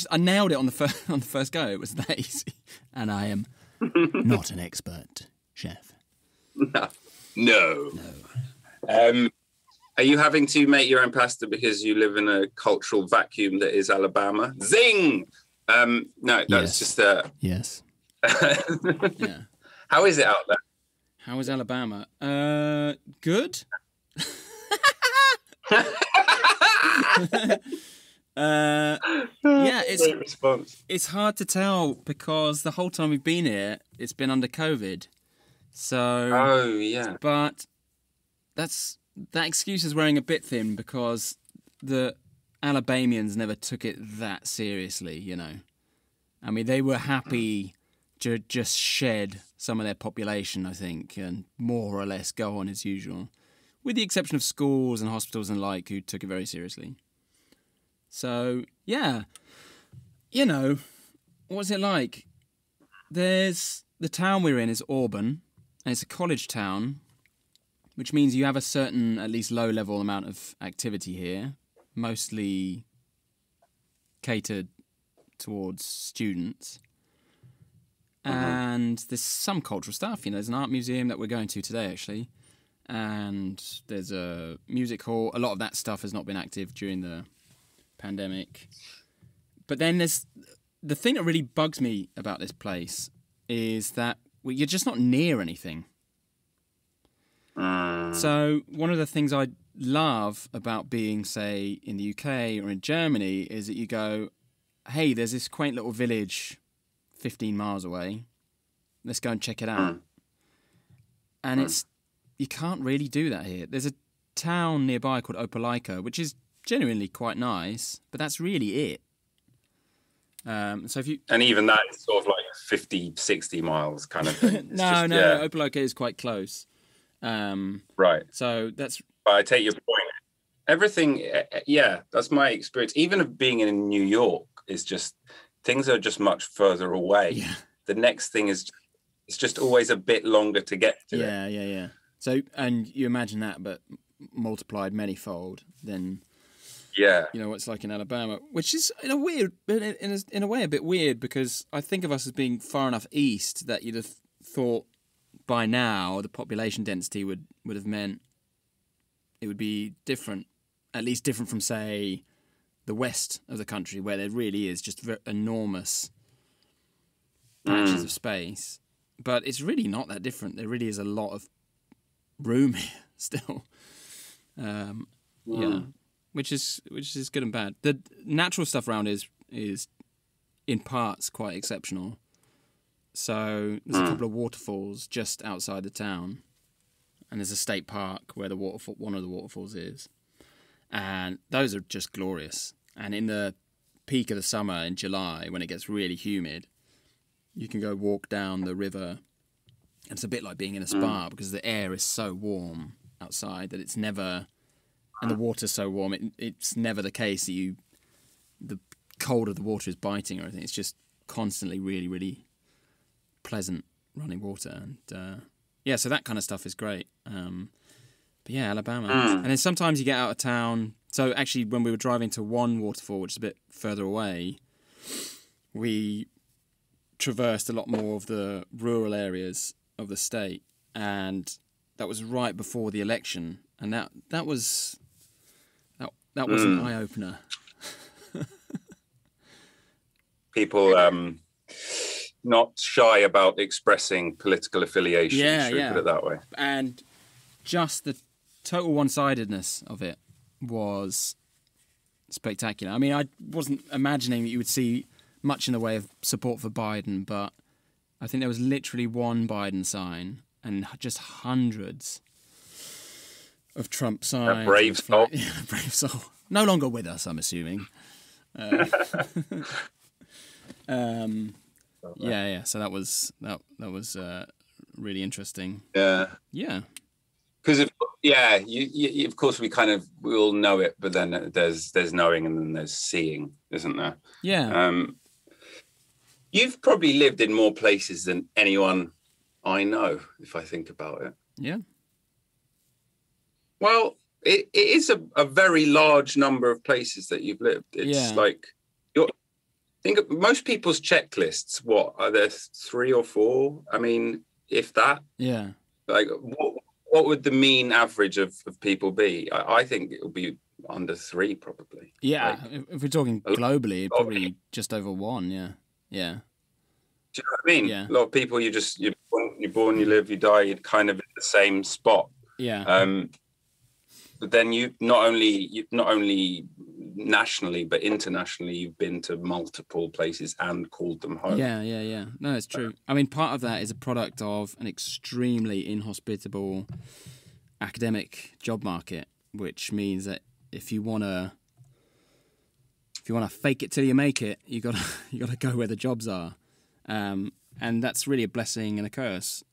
I nailed it on the first go. It was that easy, and I am not an expert chef. No. Are you having to make your own pasta because you live in a cultural vacuum that is Alabama? Zing! No, that's just yes. Yeah. How is it out there? How is Alabama? Good. Yeah, it's hard to tell because the whole time we've been here, it's been under COVID. So, but that excuse is wearing a bit thin because the Alabamians never took it that seriously, you know. I mean, they were happy to just shed some of their population, I think, and more or less go on as usual, with the exception of schools and hospitals and like who took it very seriously. So, yeah, you know, what's it like? The town we're in is Auburn, and it's a college town, which means you have a certain, at least low-level amount of activity here, mostly catered towards students. And there's some cultural stuff. There's an art museum that we're going to today, actually. And there's a music hall. A lot of that stuff has not been active during the pandemic. But then there's the thing that really bugs me about this place is that you're just not near anything. So one of the things I love about being, say, in the UK or in Germany is that you go, hey, there's this quaint little village 15 miles away. Let's go and check it out. And you can't really do that here. There's a town nearby called Opelika, which is genuinely quite nice, but that's really it. So if you and even that is sort of like 50, 60 miles kind of thing. no, Opelika is quite close. Right. So that's. But I take your point. Everything, yeah, that's my experience. Even of being in New York is just things are just much further away. Yeah. The next thing is it's just always a bit longer to get to. Yeah. So and you imagine that, but multiplied manyfold, then. Yeah, what it's like in Alabama, which is in a way a bit weird because I think of us as being far enough east that you'd have thought by now the population density would have meant it would be different, at least different from, say, the west of the country where there really is just enormous patches of space. But it's really not that different. There really is a lot of room here still. Yeah. Which is good and bad. The natural stuff around is in parts quite exceptional. So there's a couple of waterfalls just outside the town, and there's a state park where one of the waterfalls is, and those are just glorious. And in the peak of the summer in July, when it gets really humid, you can go walk down the river. And it's a bit like being in a spa because the air is so warm outside that it's never. And the water's so warm, it's never the case that the cold of the water is biting or anything. It's just constantly really, really pleasant running water. And so that kind of stuff is great. But yeah, Alabama. And then sometimes you get out of town. So actually, when we were driving to one waterfall, which is a bit further away, we traversed a lot more of the rural areas of the state. And that was right before the election. And that was an eye-opener. People not shy about expressing political affiliation, should we put it that way. And just the total one-sidedness of it was spectacular. I mean, I wasn't imagining that you would see much in the way of support for Biden, but I think there was literally one Biden sign and just hundreds of Trump signs. A brave soul. Yeah, brave soul. No longer with us, I'm assuming. Yeah. So that was really interesting. Yeah. Because of course we all know it, but then there's knowing and then there's seeing, isn't there? Yeah. You've probably lived in more places than anyone I know, if I think about it. Yeah. Well, it is a very large number of places that you've lived. It's like think of most people's checklists. What are there, 3 or 4? I mean, if that. Yeah. Like, what would the mean average of people be? I think it would be under 3, probably. Yeah, if we're talking globally, probably just over 1. Yeah. Do you know what I mean? Yeah. A lot of people, you're born, you live, you die, you're kind of in the same spot. Yeah. But then you not only nationally but internationally, you've been to multiple places and called them home. Yeah. No, it's true. I mean, part of that is a product of an extremely inhospitable academic job market, which means that if you wanna fake it till you make it, you gotta go where the jobs are, and that's really a blessing and a curse.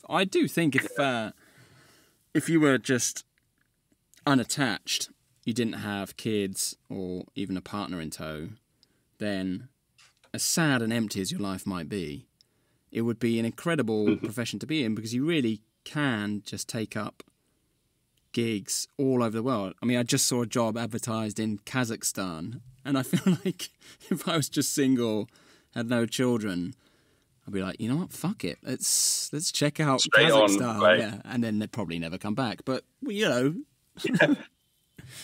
I do think if you were just unattached, you didn't have kids or even a partner in tow, then as sad and empty as your life might be, it would be an incredible profession to be in because you really can just take up gigs all over the world. I mean, I just saw a job advertised in Kazakhstan, and I feel like if I was just single, had no children, I'd be like, you know what, fuck it, let's check out Straight Kazakhstan, on, yeah, and then they'd probably never come back. But you know,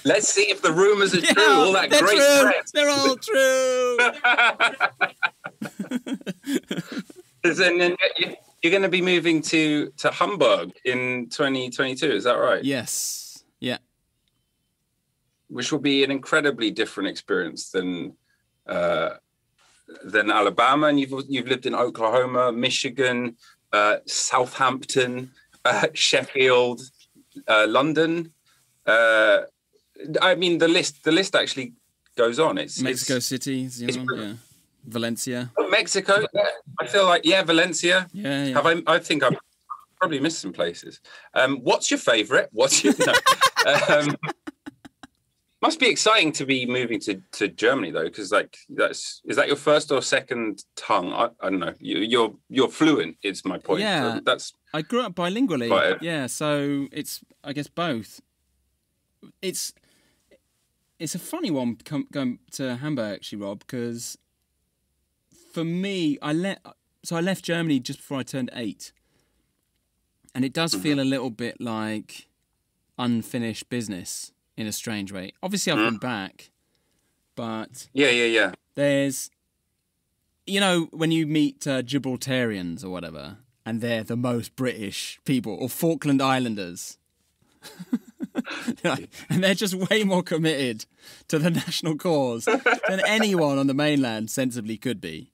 let's see if the rumours are true. All that they're great true. press. They're all true. And then you're going to be moving to Hamburg in 2022, is that right? Yes. Yeah. Which will be an incredibly different experience than Alabama. And you've lived in Oklahoma, Michigan, Southampton, Sheffield, London. I mean, the list actually goes on. It's Mexico City, yeah. Valencia. Oh, Mexico. Yeah. I feel like Valencia. Yeah. I think I've probably missed some places. What's your favourite? Must be exciting to be moving to Germany though, because is that your first or second tongue? I don't know. You're fluent. Is my point. Yeah. So I grew up bilingually. Yeah. So it's, I guess, both. It's a funny one going to Hamburg actually, Rob, because for me, I left Germany just before I turned 8, and it does feel a little bit like unfinished business in a strange way. Obviously, I've been back, but yeah. There's, you know, when you meet Gibraltarians or whatever, and they're the most British people, or Falkland Islanders. And they're just way more committed to the national cause than anyone on the mainland sensibly could be.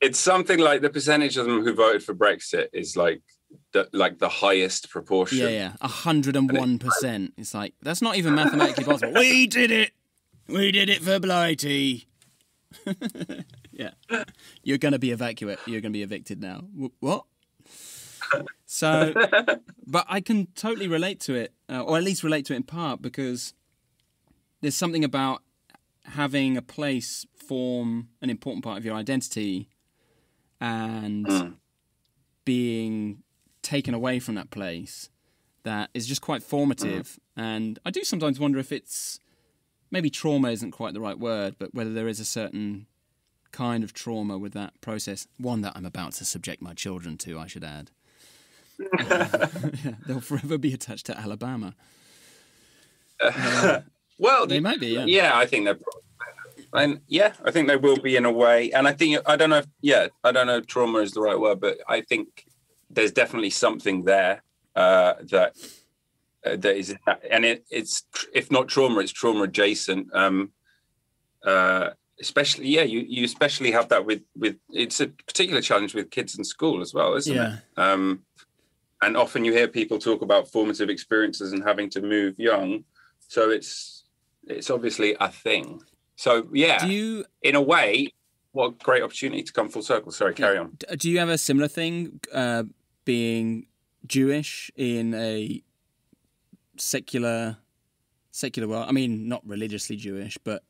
It's something like the percentage of them who voted for Brexit is like the highest proportion. Yeah, 101%. It's like, that's not even mathematically possible. We did it for Blighty. Yeah, you're going to be You're going to be evicted now. What? So, but I can totally relate to it, or at least relate to it in part, because there's something about having a place form an important part of your identity and being taken away from that place that is just quite formative. And I do sometimes wonder if it's, maybe trauma isn't quite the right word, but whether there is a certain kind of trauma with that process, one that I'm about to subject my children to, I should add. They'll forever be attached to Alabama. Well, they might be. Yeah, I think they're. And I think they will be in a way. And I think I don't know if trauma is the right word, but I think there's definitely something there that is, and it's, if not trauma, it's trauma adjacent. Especially, you especially have that with it's a particular challenge with kids in school as well, isn't it? And often you hear people talk about formative experiences and having to move young. So it's obviously a thing. So, in a way, what a great opportunity to come full circle. Sorry, carry on. Do you have a similar thing, being Jewish in a secular world? I mean, not religiously Jewish, but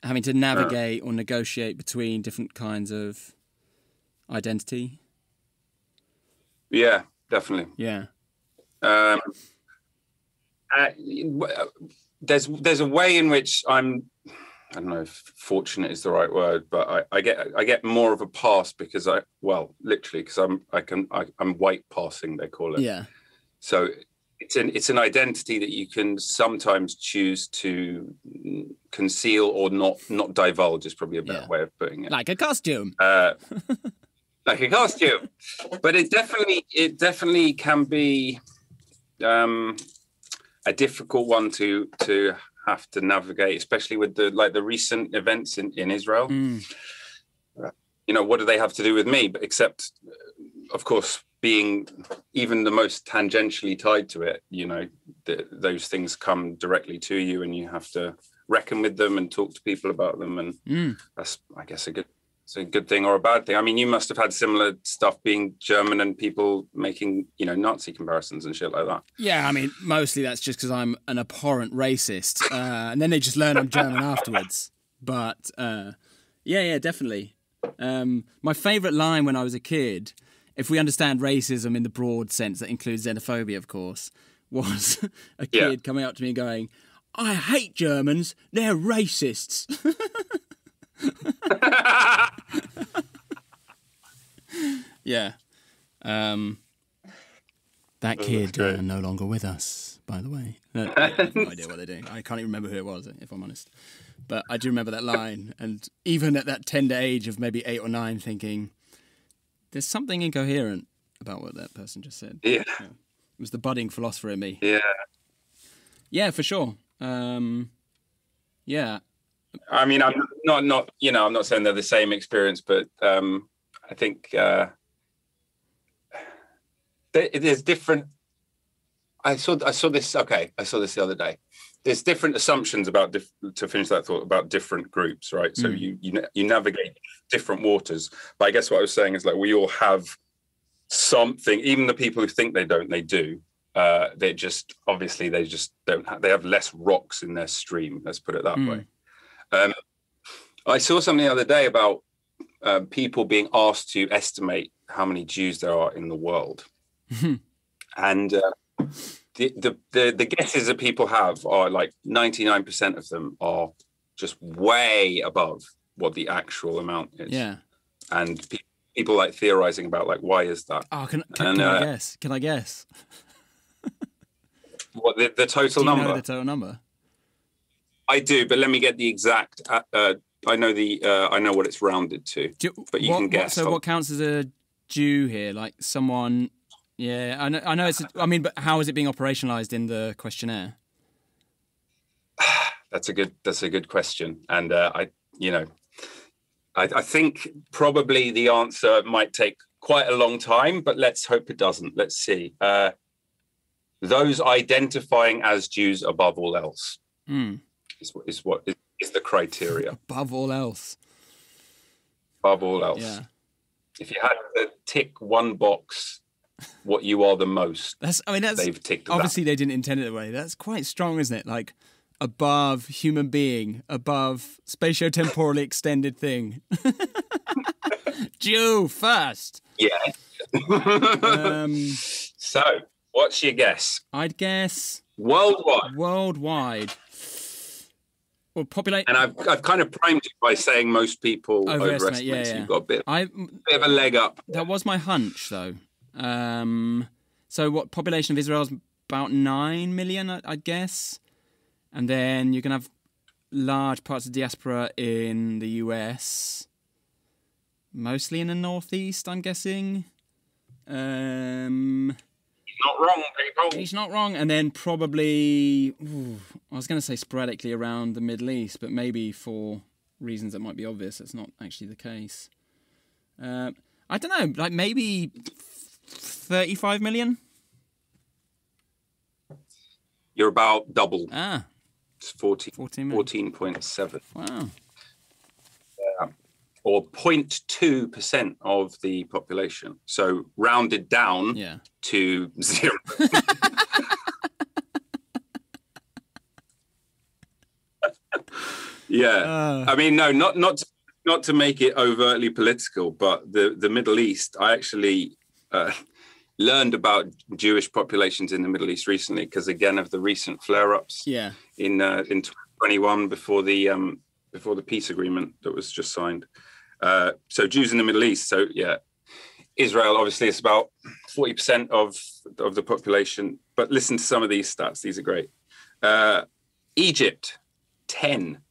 having to navigate or negotiate between different kinds of identity? Yeah, definitely. Yeah. There's a way in which I don't know if fortunate is the right word, but I get more of a pass because literally because I'm white passing, they call it. Yeah. So it's an identity that you can sometimes choose to conceal or not divulge is probably a better way of putting it. Like a costume. Like a costume. But it definitely can be a difficult one to have to navigate, especially with the recent events in Israel. You know, what do they have to do with me? But except, of course, being even the most tangentially tied to it, you know, those things come directly to you, and you have to reckon with them and talk to people about them. And that's, I guess, it's a good thing or a bad thing. I mean, you must have had similar stuff being German and people making, you know, Nazi comparisons and shit like that. Yeah, I mean, mostly that's just because I'm an abhorrent racist. And then they just learn I'm German afterwards. But, yeah, definitely. My favourite line when I was a kid, if we understand racism in the broad sense that includes xenophobia, of course, was a kid coming up to me going, "I hate Germans. They're racists." Yeah. That kid no longer with us, by the way. I have no idea what they're doing. I can't even remember who it was, if I'm honest. But I do remember that line. And even at that tender age of maybe 8 or 9, thinking, there's something incoherent about what that person just said. Yeah. It was the budding philosopher in me. Yeah. Yeah, for sure. Yeah. I mean, I'm not I'm not saying they're the same experience, but I think there's different. I saw this. Okay, I saw this the other day. There's different assumptions about to finish that thought about different groups, right? So you navigate different waters. But I guess what I was saying is like we all have something. Even the people who think they don't, they do. They just don't. They have less rocks in their stream. Let's put it that way. I saw something the other day about people being asked to estimate how many Jews there are in the world, and the guesses that people have are like 99% of them are just way above what the actual amount is. Yeah, and people like theorizing about like why is that? Oh, can I guess? Can I guess? What the total number? Do you know the total number? I do, but let me get the exact. I know what it's rounded to, but you can guess. So what counts as a Jew here? Like someone? Yeah, I know. But how is it being operationalized in the questionnaire? That's a good question, and I think probably the answer might take quite a long time, but let's hope it doesn't. Let's see. Those identifying as Jews above all else. Is what is the criteria. Above all else. Above all else. Yeah. If you had to tick one box, what you are the most. They've ticked. Obviously, they didn't intend it that way. That's quite strong, isn't it? Like above human being, above spatiotemporally extended thing. Jew first. Yeah. So, what's your guess? I'd guess worldwide. Well, populate. And I've kind of primed it by saying most people overestimate. Yeah. So you've got a bit of a leg up. That was my hunch, though. So what population of Israel is about 9 million, I'd guess. And then you can have large parts of diaspora in the US, mostly in the northeast, I'm guessing. Not wrong, people. He's not wrong. And then probably, I was going to say sporadically around the Middle East, but maybe for reasons that might be obvious, that's not actually the case. I don't know, like maybe 35 million? You're about double. It's 14.7. Wow. Or 0.2% of the population. So rounded down to 0. Yeah. I mean, no, not to make it overtly political, but the Middle East, I actually learned about Jewish populations in the Middle East recently because, again, of the recent flare-ups in 2021 before the peace agreement that was just signed. So Jews in the Middle East. So yeah, Israel obviously is about 40% of the population. But listen to some of these stats; these are great. Egypt, 10.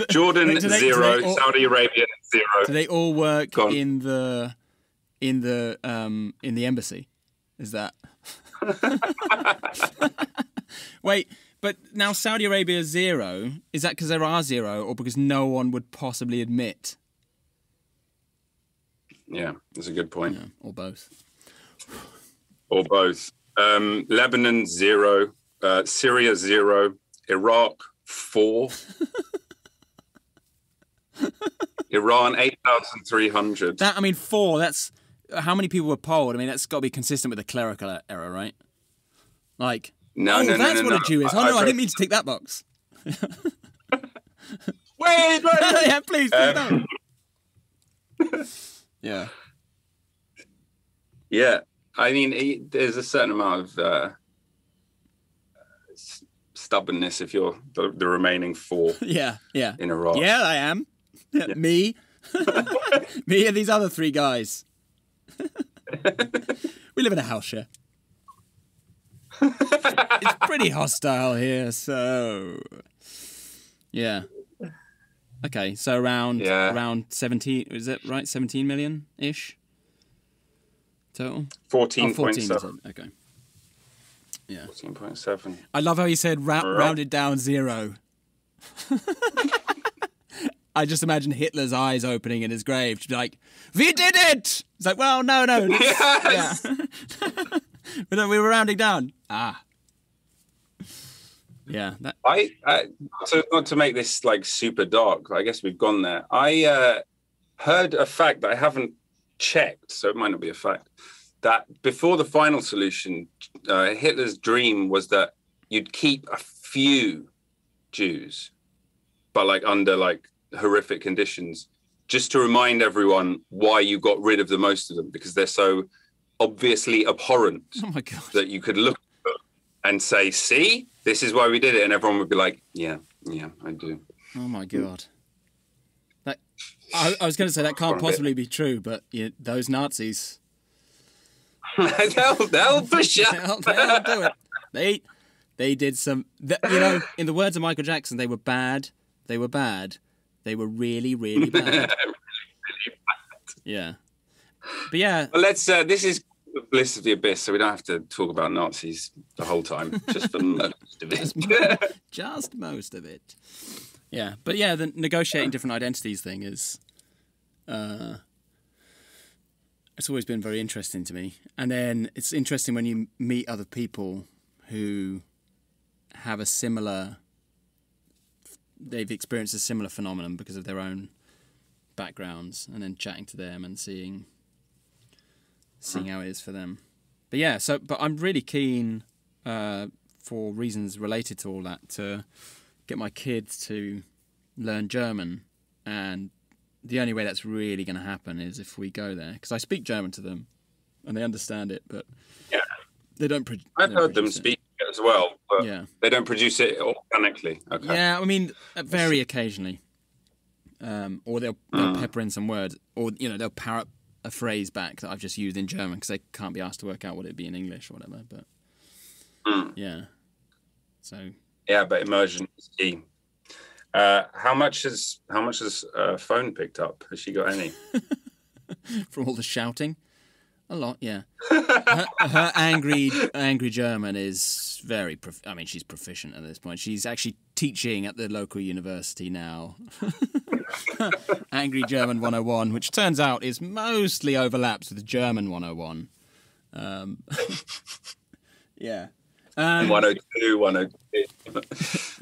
Jordan, 0. Saudi Arabia, 0. Do they all work in the embassy? Is that? Wait. But now Saudi Arabia is 0. Is that because there are 0 or because no one would possibly admit? Yeah, that's a good point. Yeah, or both. Or both. Lebanon, 0. Syria, 0. Iraq, 4. Iran, 8,300. 4, that's... How many people were polled? I mean, that's got to be consistent with the clerical error, right? Like... No, that's what a Jew is. I didn't mean to tick that box. Wait. Yeah, please don't. Yeah. I mean, there's a certain amount of stubbornness if you're the remaining four. Yeah. In a row. Yeah, I am. Yeah. Me. Me and these other three guys. We live in a house share. It's pretty hostile here, so yeah. Okay, so around 17, is it right? 17 million ish total. 14.7. Okay. Yeah. 14.7. I love how he said rounded down 0. I just imagine Hitler's eyes opening in his grave to be like, "We did it!" It's like, well, no. Yes! Yeah. We were rounding down. Yeah. Not to make this like super dark, I guess we've gone there. I heard a fact that I haven't checked, so it might not be a fact, that before the final solution, Hitler's dream was that you'd keep a few Jews, but like under like horrific conditions, just to remind everyone why you got rid of the most of them, because they're so obviously abhorrent. Oh my God. That you could look at them and say, see, this is why we did it. And everyone would be like, yeah, I do. Oh my God. I was going to say that can't possibly be true, but those Nazis. they'll push you. They'll do it. They did some, in the words of Michael Jackson, they were bad. They were bad. They were really, really bad. Really bad. Yeah. But yeah. Well, let's, this is the bliss of the abyss, so we don't have to talk about Nazis the whole time, just for most of it. Just most of it. Yeah. But yeah, the negotiating different identities thing is, it's always been very interesting to me. And then it's interesting when you meet other people who have a similar, they've experienced a similar phenomenon because of their own backgrounds, and then chatting to them and seeing how it is for them. But yeah, but I'm really keen, for reasons related to all that, to get my kids to learn German. And the only way that's really going to happen is if we go there, because I speak German to them and they understand it, but they don't. I've heard them speak it as well, but they don't produce it organically. Okay. Yeah, I mean, very occasionally, or they'll pepper in some words, or they'll parrot a phrase back that I've just used in German because they can't be asked to work out what it'd be in English or whatever. But yeah, so but immersion is key. How much has phone picked up? Has she got any? From all the shouting? A lot, yeah. Her angry German is very. She's proficient at this point. She's actually teaching at the local university now. Angry German 101, which turns out is mostly overlaps with German 101. Yeah. 102, 102.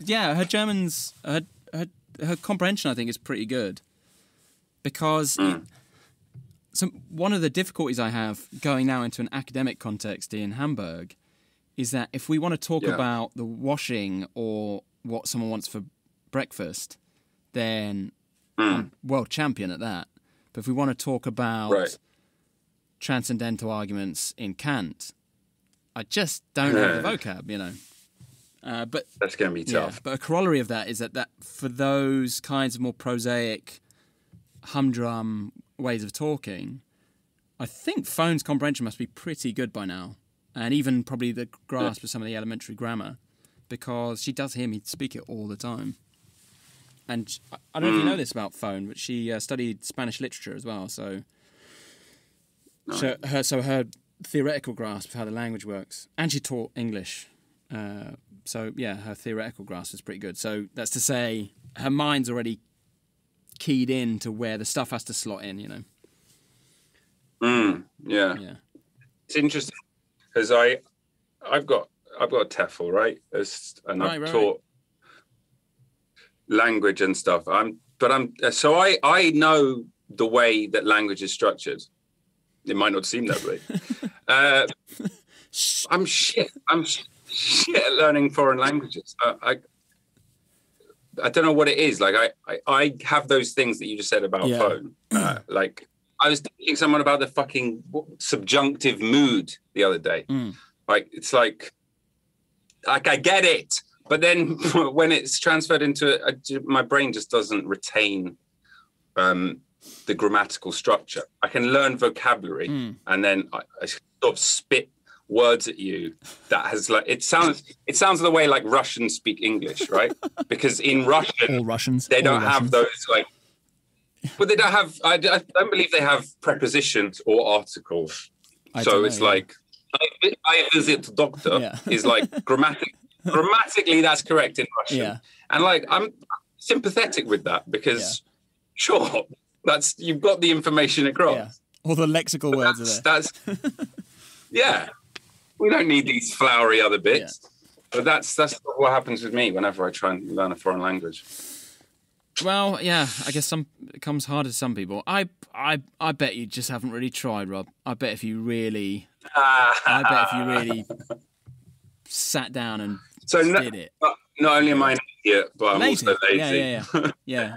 Yeah, her German's her comprehension, I think, is pretty good, because one of the difficulties I have going now into an academic context in Hamburg is that if we want to talk about the washing or what someone wants for breakfast, then I'm world champion at that. But if we want to talk about transcendental arguments in Kant, I just don't have the vocab, But that's going to be tough. But a corollary of that is that for those kinds of more prosaic, humdrum ways of talking, I think Phone's comprehension must be pretty good by now, and even probably the grasp of some of the elementary grammar, because she does hear me speak it all the time. And I don't know if you know this about Phone, but she studied Spanish literature as well, so her theoretical grasp of how the language works, and she taught English. So yeah, her theoretical grasp is pretty good. So that's to say, her mind's already keyed in to where the stuff has to slot in, Yeah. It's interesting because I've got a TEFL, right? And I've taught language and stuff. So I know the way that language is structured. It might not seem that way. I'm shit at learning foreign languages. I don't know what it is. Like I have those things that you just said about Phone. Like I was teaching someone about the fucking subjunctive mood the other day. Like, it's like I get it, but then when it's transferred into my brain just doesn't retain the grammatical structure. I can learn vocabulary, and then I sort of spit words at you that has like it sounds the way like Russians speak English, right? Because in Russian, all Russians, they don't have those like. But they don't have. I don't believe they have prepositions or articles. So it's like I visit doctor is like grammatically that's correct in Russian. Yeah. And like I'm sympathetic with that because sure, that's you've got the information across. Yeah. All the lexical words are there. That's we don't need these flowery other bits. Yeah. But that's what happens with me whenever I try and learn a foreign language. Well, yeah, I guess it comes harder to some people. I bet you just haven't really tried, Rob. I bet if you really sat down and did it. Not only am I an idiot, but I'm also lazy. Yeah.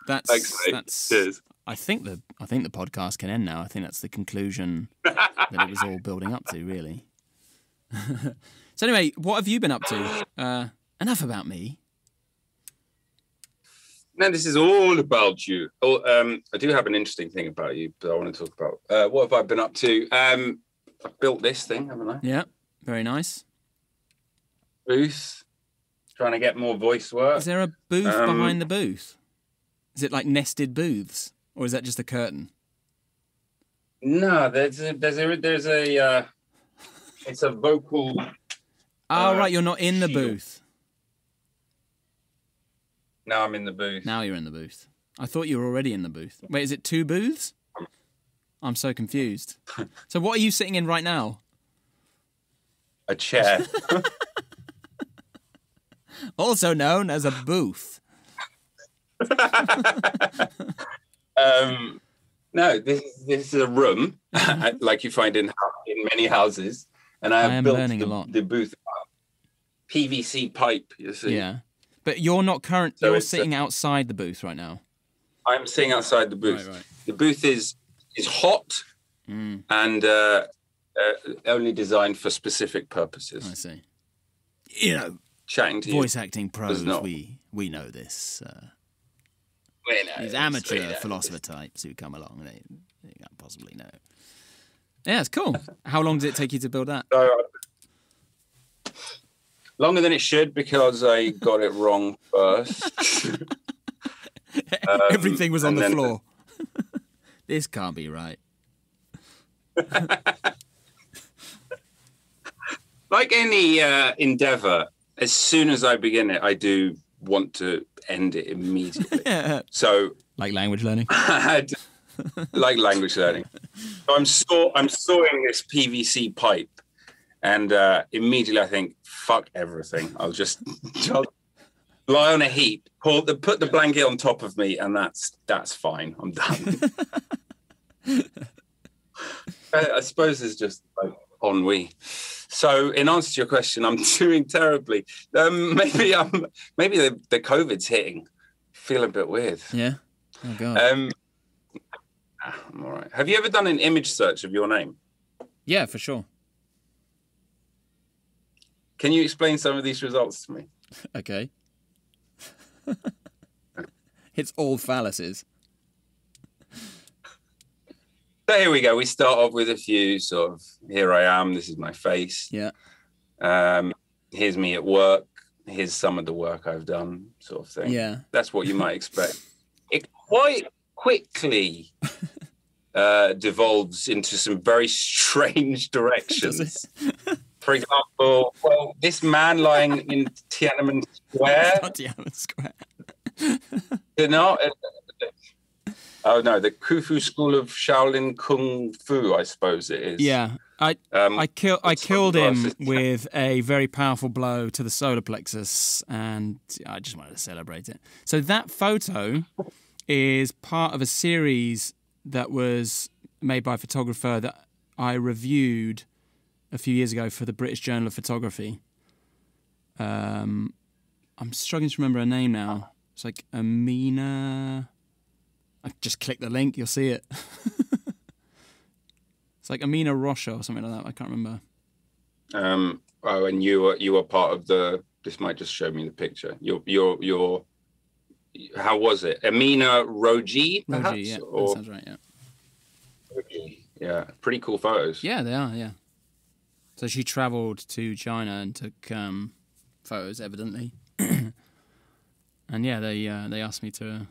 That's. Cheers. I think the podcast can end now. I think that's the conclusion that it was all building up to, really. So anyway, what have you been up to? Enough about me. No, this is all about you. I do have an interesting thing about you, but I want to talk about. What have I been up to? I've built this thing, haven't I? Yeah, very nice. Booth. Trying to get more voice work. Is there a booth behind the booth? Is it like nested booths, or is that just a curtain? No, there's a it's a vocal. Oh, right, you're not in the booth. Now I'm in the booth. Now you're in the booth. I thought you were already in the booth. Wait, is it 2 booths? I'm so confused. So what are you sitting in right now? A chair. Also known as a booth. No, this is a room like you find in many houses, and I have built the booth PVC pipe. You see, yeah, but you're not so you're sitting outside the booth right now. I'm sitting outside the booth. Right. The booth is hot and only designed for specific purposes. I see. You know, chatting to voice acting pros, we know this. These amateur philosopher types who come along, they can't possibly know. Yeah, it's cool. How long did it take you to build that? Longer than it should because I got it wrong first. Everything was on the floor. This can't be right. Like any endeavour, as soon as I begin it, I do want to end it immediately. So, like language learning. Like language learning. So I'm sawing this PVC pipe, and immediately I think, fuck everything. I'll just lie on a heap, put the blanket on top of me, and that's fine. I'm done. I suppose it's just like ennui. So, in answer to your question, I'm doing terribly. Maybe the COVID's hitting. Feel a bit weird. Yeah. Oh God. I'm all right. Have you ever done an image search of your name? Yeah, for sure. Can you explain some of these results to me? Okay. It's all phalluses. So here we go. We start off with a few sort of, here I am, this is my face. Yeah. Here's me at work. Here's some of the work I've done, sort of thing. Yeah. That's what you might expect. It quite quickly devolves into some very strange directions. For example, this man lying in Tiananmen Square. It's not Tiananmen Square. You know, oh no, the Khufu School of Shaolin Kung Fu, I suppose it is. Yeah, I killed him with a very powerful blow to the solar plexus, and I just wanted to celebrate it. So that photo is part of a series that was made by a photographer that I reviewed a few years ago for the British Journal of Photography. I'm struggling to remember her name now. It's like Amina. I just click the link, you'll see it. It's like Amina Rocha or something like that. I can't remember. Oh, and you were part of the. This might just show me the picture. Your. How was it? Amina Roji, perhaps? Roji, yeah, or... that sounds right. Yeah. Roji. Yeah, pretty cool photos. Yeah, they are. Yeah. So she travelled to China and took photos, evidently. And yeah, they asked me to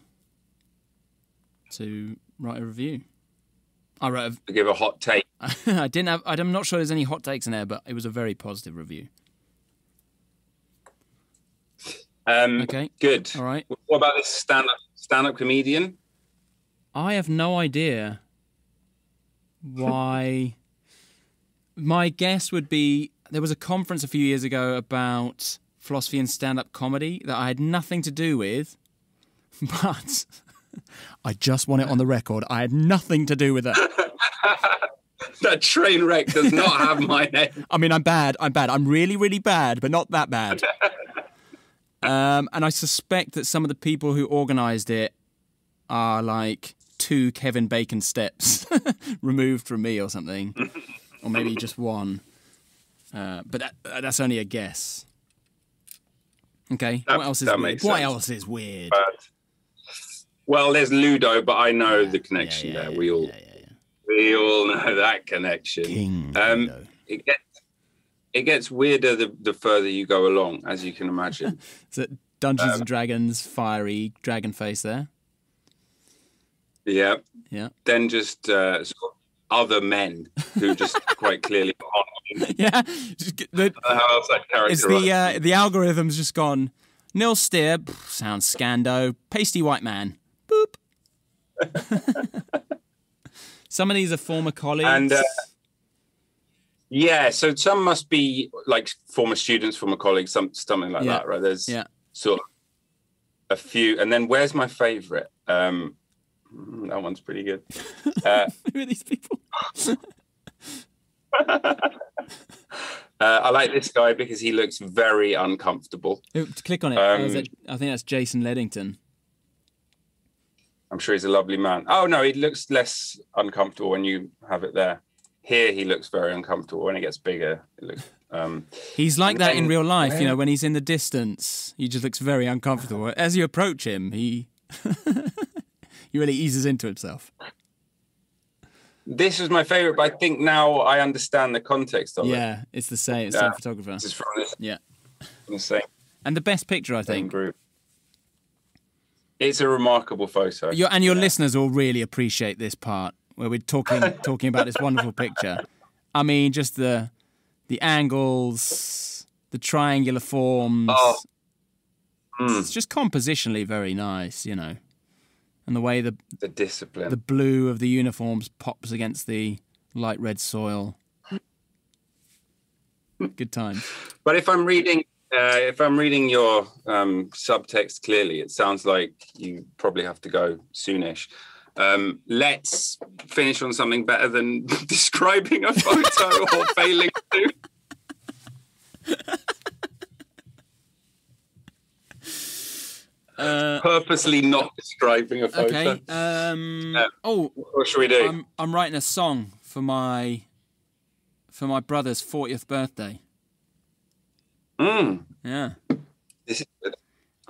write a review. I wrote to give a hot take. I didn't have. I'm not sure there's any hot takes in there, but it was a very positive review. Okay. Good. All right. What about this stand-up comedian? I have no idea why. My guess would be there was a conference a few years ago about philosophy and stand-up comedy that I had nothing to do with, but I just want it on the record. I had nothing to do with it. That train wreck does not have my name. I mean, I'm bad. I'm really, really bad, but not that bad. And I suspect that some of the people who organised it are like 2 Kevin Bacon steps removed from me or something. Or maybe just one. But that's only a guess. Okay, what else is weird? What else is weird? Well, there's Ludo, but I know the connection there. We all know that connection. King Ludo. It gets weirder the further you go along, as you can imagine. Is it Dungeons and Dragons fiery dragon face there? Yeah. Yeah. Then just sort of other men who just quite clearly aren't. Yeah. How else I'd characterize the algorithm's just gone. Nils Stear, sounds Scando. Pasty white man. Boop. Some of these are former colleagues. And yeah, so some must be like former students, former colleagues, something like that, right? There's sort of a few, and then where's my favourite? That one's pretty good. Who are these people? I like this guy because he looks very uncomfortable. Click on it. I think that's Jason Leddington. I'm sure he's a lovely man. Oh no, he looks less uncomfortable when you have it there. Here he looks very uncomfortable. When it gets bigger, it looks. He's like that in real life, you know. When he's in the distance, he just looks very uncomfortable. As you approach him, he really eases into himself. This was my favourite, but I think now I understand the context of it. Yeah, it's the same. It's the same photographer. This is from this. Yeah, from the same. And the best picture, I think. Group. It's a remarkable photo. Your listeners will really appreciate this part where we're talking about this wonderful picture. I mean, just the angles, the triangular forms. Oh. It's just compositionally very nice, you know. And the way the discipline, the blue of the uniforms pops against the light red soil. Good times. But if I'm reading your subtext clearly, it sounds like you probably have to go soonish. Let's finish on something better than describing a photo or failing to. Purposely not describing a photo. Okay. What should we do? I'm writing a song for my brother's 40th birthday. Yeah. This is good.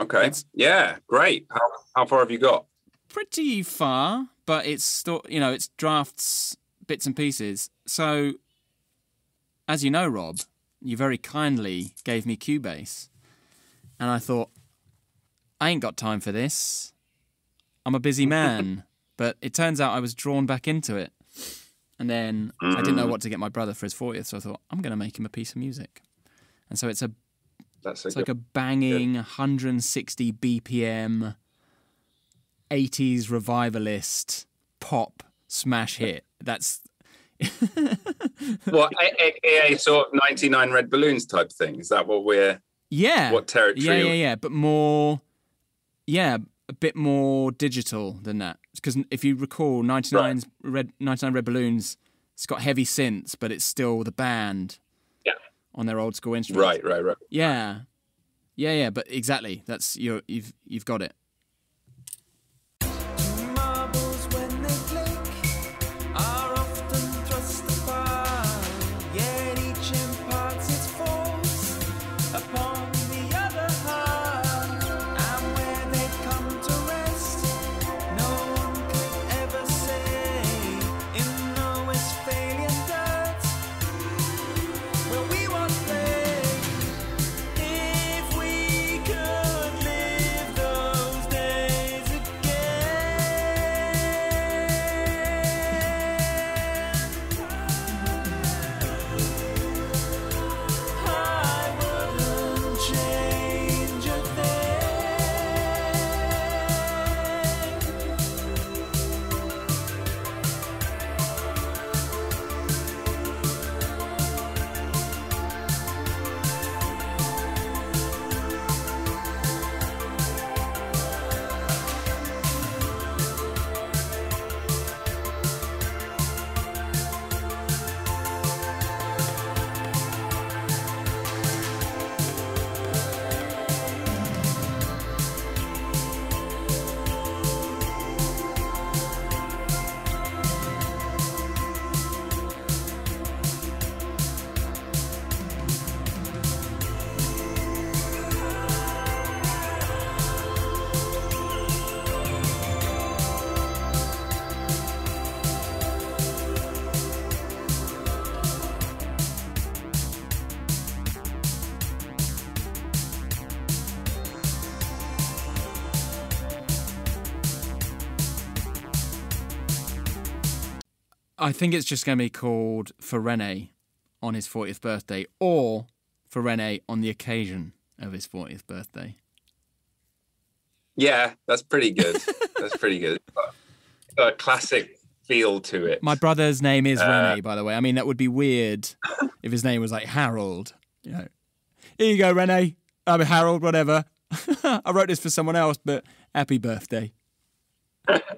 Okay. Yeah, great. How far have you got? Pretty far, but it's still, you know, it's drafts, bits and pieces. So, as you know, Rob, you very kindly gave me Cubase, and I thought, I ain't got time for this. I'm a busy man. But it turns out I was drawn back into it. And then I didn't know what to get my brother for his 40th, so I thought, I'm going to make him a piece of music. And so it's like a banging 160 BPM 80s revivalist pop smash hit. That's what, aka sort of 99 Red Balloons type thing. Is that what we're... Yeah. What territory? Yeah. But more... Yeah, a bit more digital than that. Because if you recall, 99 Red Balloons, it's got heavy synths, but it's still the band on their old school instruments. Right. Yeah. But exactly. That's you've got it. I think it's just going to be called For Rene on his 40th birthday, or For Rene on the occasion of his 40th birthday. Yeah, that's pretty good. That's pretty good. A classic feel to it. My brother's name is Rene, by the way. I mean, that would be weird if his name was like Harold. You know, here you go, Rene. I'm Harold, whatever. I wrote this for someone else, but happy birthday.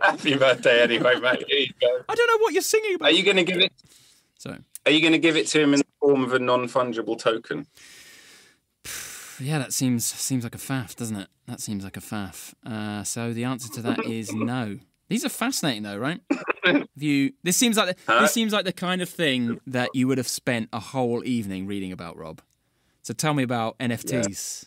Happy birthday, anyway, mate. Here you go. I don't know what you're singing about. Are you going to give it? Sorry. Are you going to give it to him in the form of a non-fungible token? Yeah, that seems like a faff, doesn't it? That seems like a faff. So the answer to that is no. These are fascinating, though, right? This seems like the kind of thing that you would have spent a whole evening reading about, Rob. So tell me about NFTs.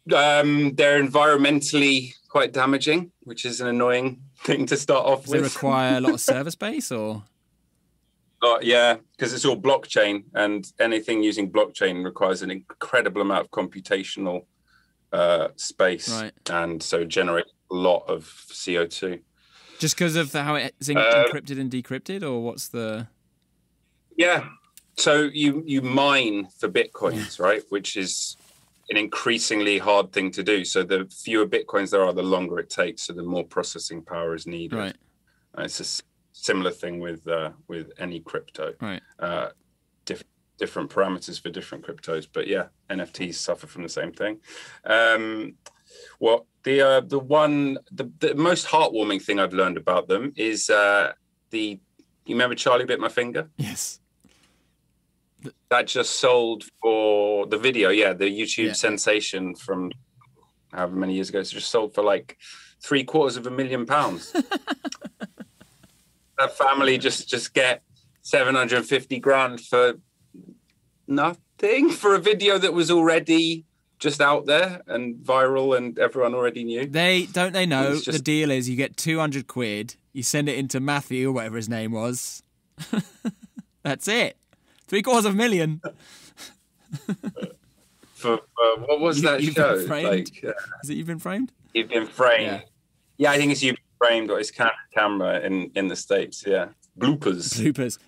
Yeah. They're environmentally quite damaging, which is an annoying thing to start off with. Does it require a lot of server space, or? Yeah, because it's all blockchain, and anything using blockchain requires an incredible amount of computational space, right. And so generates a lot of CO2. Just because of how it's encrypted and decrypted, or what's the? Yeah, so you mine for bitcoins, right? Which is an increasingly hard thing to do. So the fewer bitcoins there are, the longer it takes. So the more processing power is needed. Right. It's a similar thing with any crypto. Right. Different parameters for different cryptos, but yeah, NFTs suffer from the same thing. Well, the most heartwarming thing I've learned about them is you remember Charlie Bit My Finger? Yes. That just sold for the video, the YouTube sensation from however many years ago. It's just sold for like £750,000. That family just get 750 grand for nothing for a video that was already just out there and viral and everyone already knew. They know the deal is you get 200 quid, you send it into Matthew or whatever his name was. That's it. $750,000. For what was that You've show? Been framed? Is it You've Been Framed? You've Been Framed. Yeah, I think it's You've Been Framed, or it's camera in the States. Yeah, bloopers.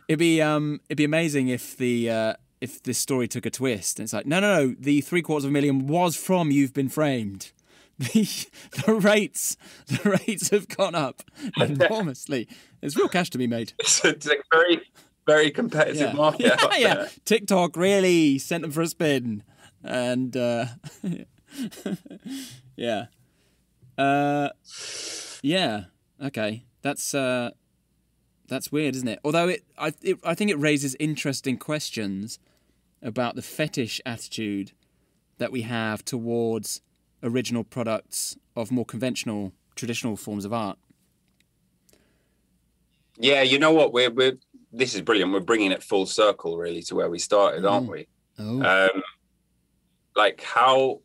It'd be amazing if this story took a twist. And it's like, no, the $750,000 was from You've Been Framed. The rates have gone up enormously. There's real cash to be made. It's a very, very competitive market. There. TikTok really sent them for a spin, and okay, that's weird, isn't it? Although I think it raises interesting questions about the fetish attitude that we have towards original products of more conventional, traditional forms of art. Yeah, you know what? This is brilliant. We're bringing it full circle, really, to where we started, aren't we? Oh. Like how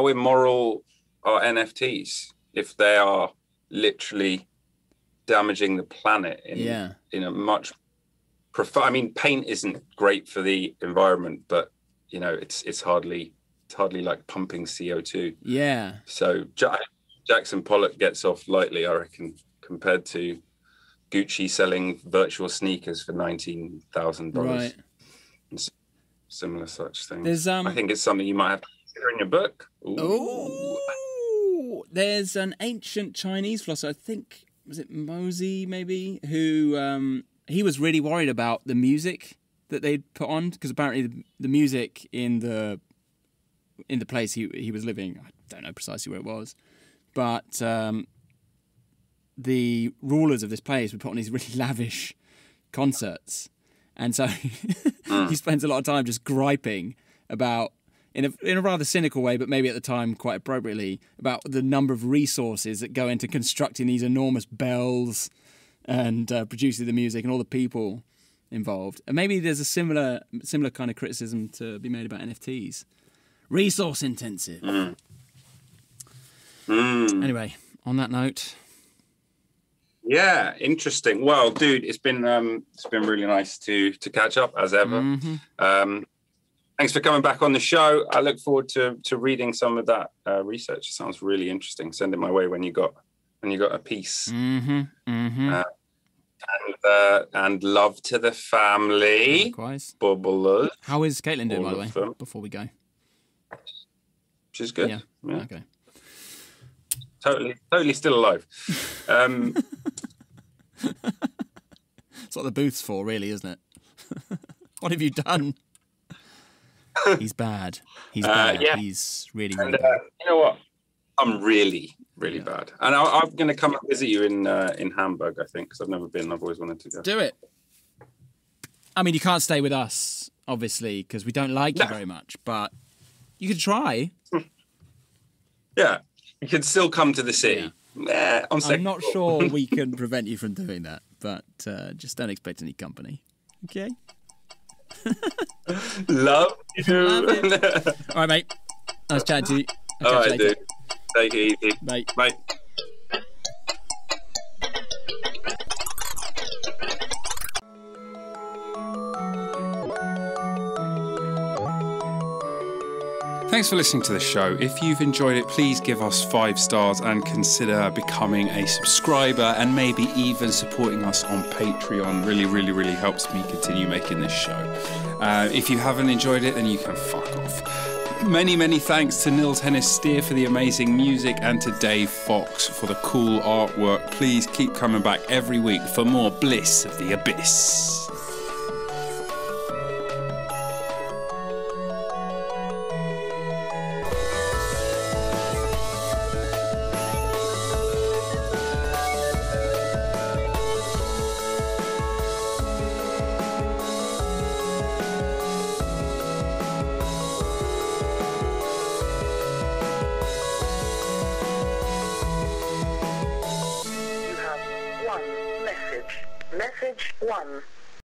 immoral are NFTs if they are literally damaging the planet in a much profound. I mean, paint isn't great for the environment, but it's hardly like pumping CO2. Yeah. So Jackson Pollock gets off lightly, I reckon, compared to Gucci selling virtual sneakers for $19,000. Right. And similar such things. There's I think it's something you might have to consider in your book. Ooh. There's an ancient Chinese philosopher, I think, was it Mozi maybe, who he was really worried about the music that they'd put on, because apparently the music in the place he was living, I don't know precisely where it was, but the rulers of this place would put on these really lavish concerts, and so he spends a lot of time just griping about, in a rather cynical way, but maybe at the time quite appropriately, about the number of resources that go into constructing these enormous bells and producing the music and all the people involved. And maybe there's a similar kind of criticism to be made about NFTs. Resource intensive. Anyway, on that note. Yeah, interesting. Well, dude, it's been really nice to catch up as ever. Mm-hmm. Thanks for coming back on the show. I look forward to reading some of that research. It sounds really interesting. Send it my way when you got a piece. Mm-hmm. Mm-hmm. And love to the family. Likewise. Bubblers. How is Caitlin doing, by the way, them. before we go? She's good. Yeah. Okay. Totally still alive. It's what the booth's for, really, isn't it? What have you done? He's bad. He's bad. Yeah. He's really bad. You know what? I'm really bad. And I'm going to come and visit you in Hamburg, I think, because I've never been. I've always wanted to go. Do it. I mean, you can't stay with us, obviously, because we don't like you very much, but you could try. Yeah. You could still come to the city. Yeah. I'm not sure we can prevent you from doing that, but just don't expect any company. Okay? Love you. All right, mate. Nice chatting to you. All right, dude. Take it easy. Bye. Bye. Thanks for listening to the show. If you've enjoyed it, please give us 5 stars and consider becoming a subscriber and maybe even supporting us on Patreon. Really helps me continue making this show. If you haven't enjoyed it, then you can fuck off. Many thanks to Nils-Hennes Stear for the amazing music and to Dave Fox for the cool artwork. Please keep coming back every week for more Bliss of the Abyss. Message 1.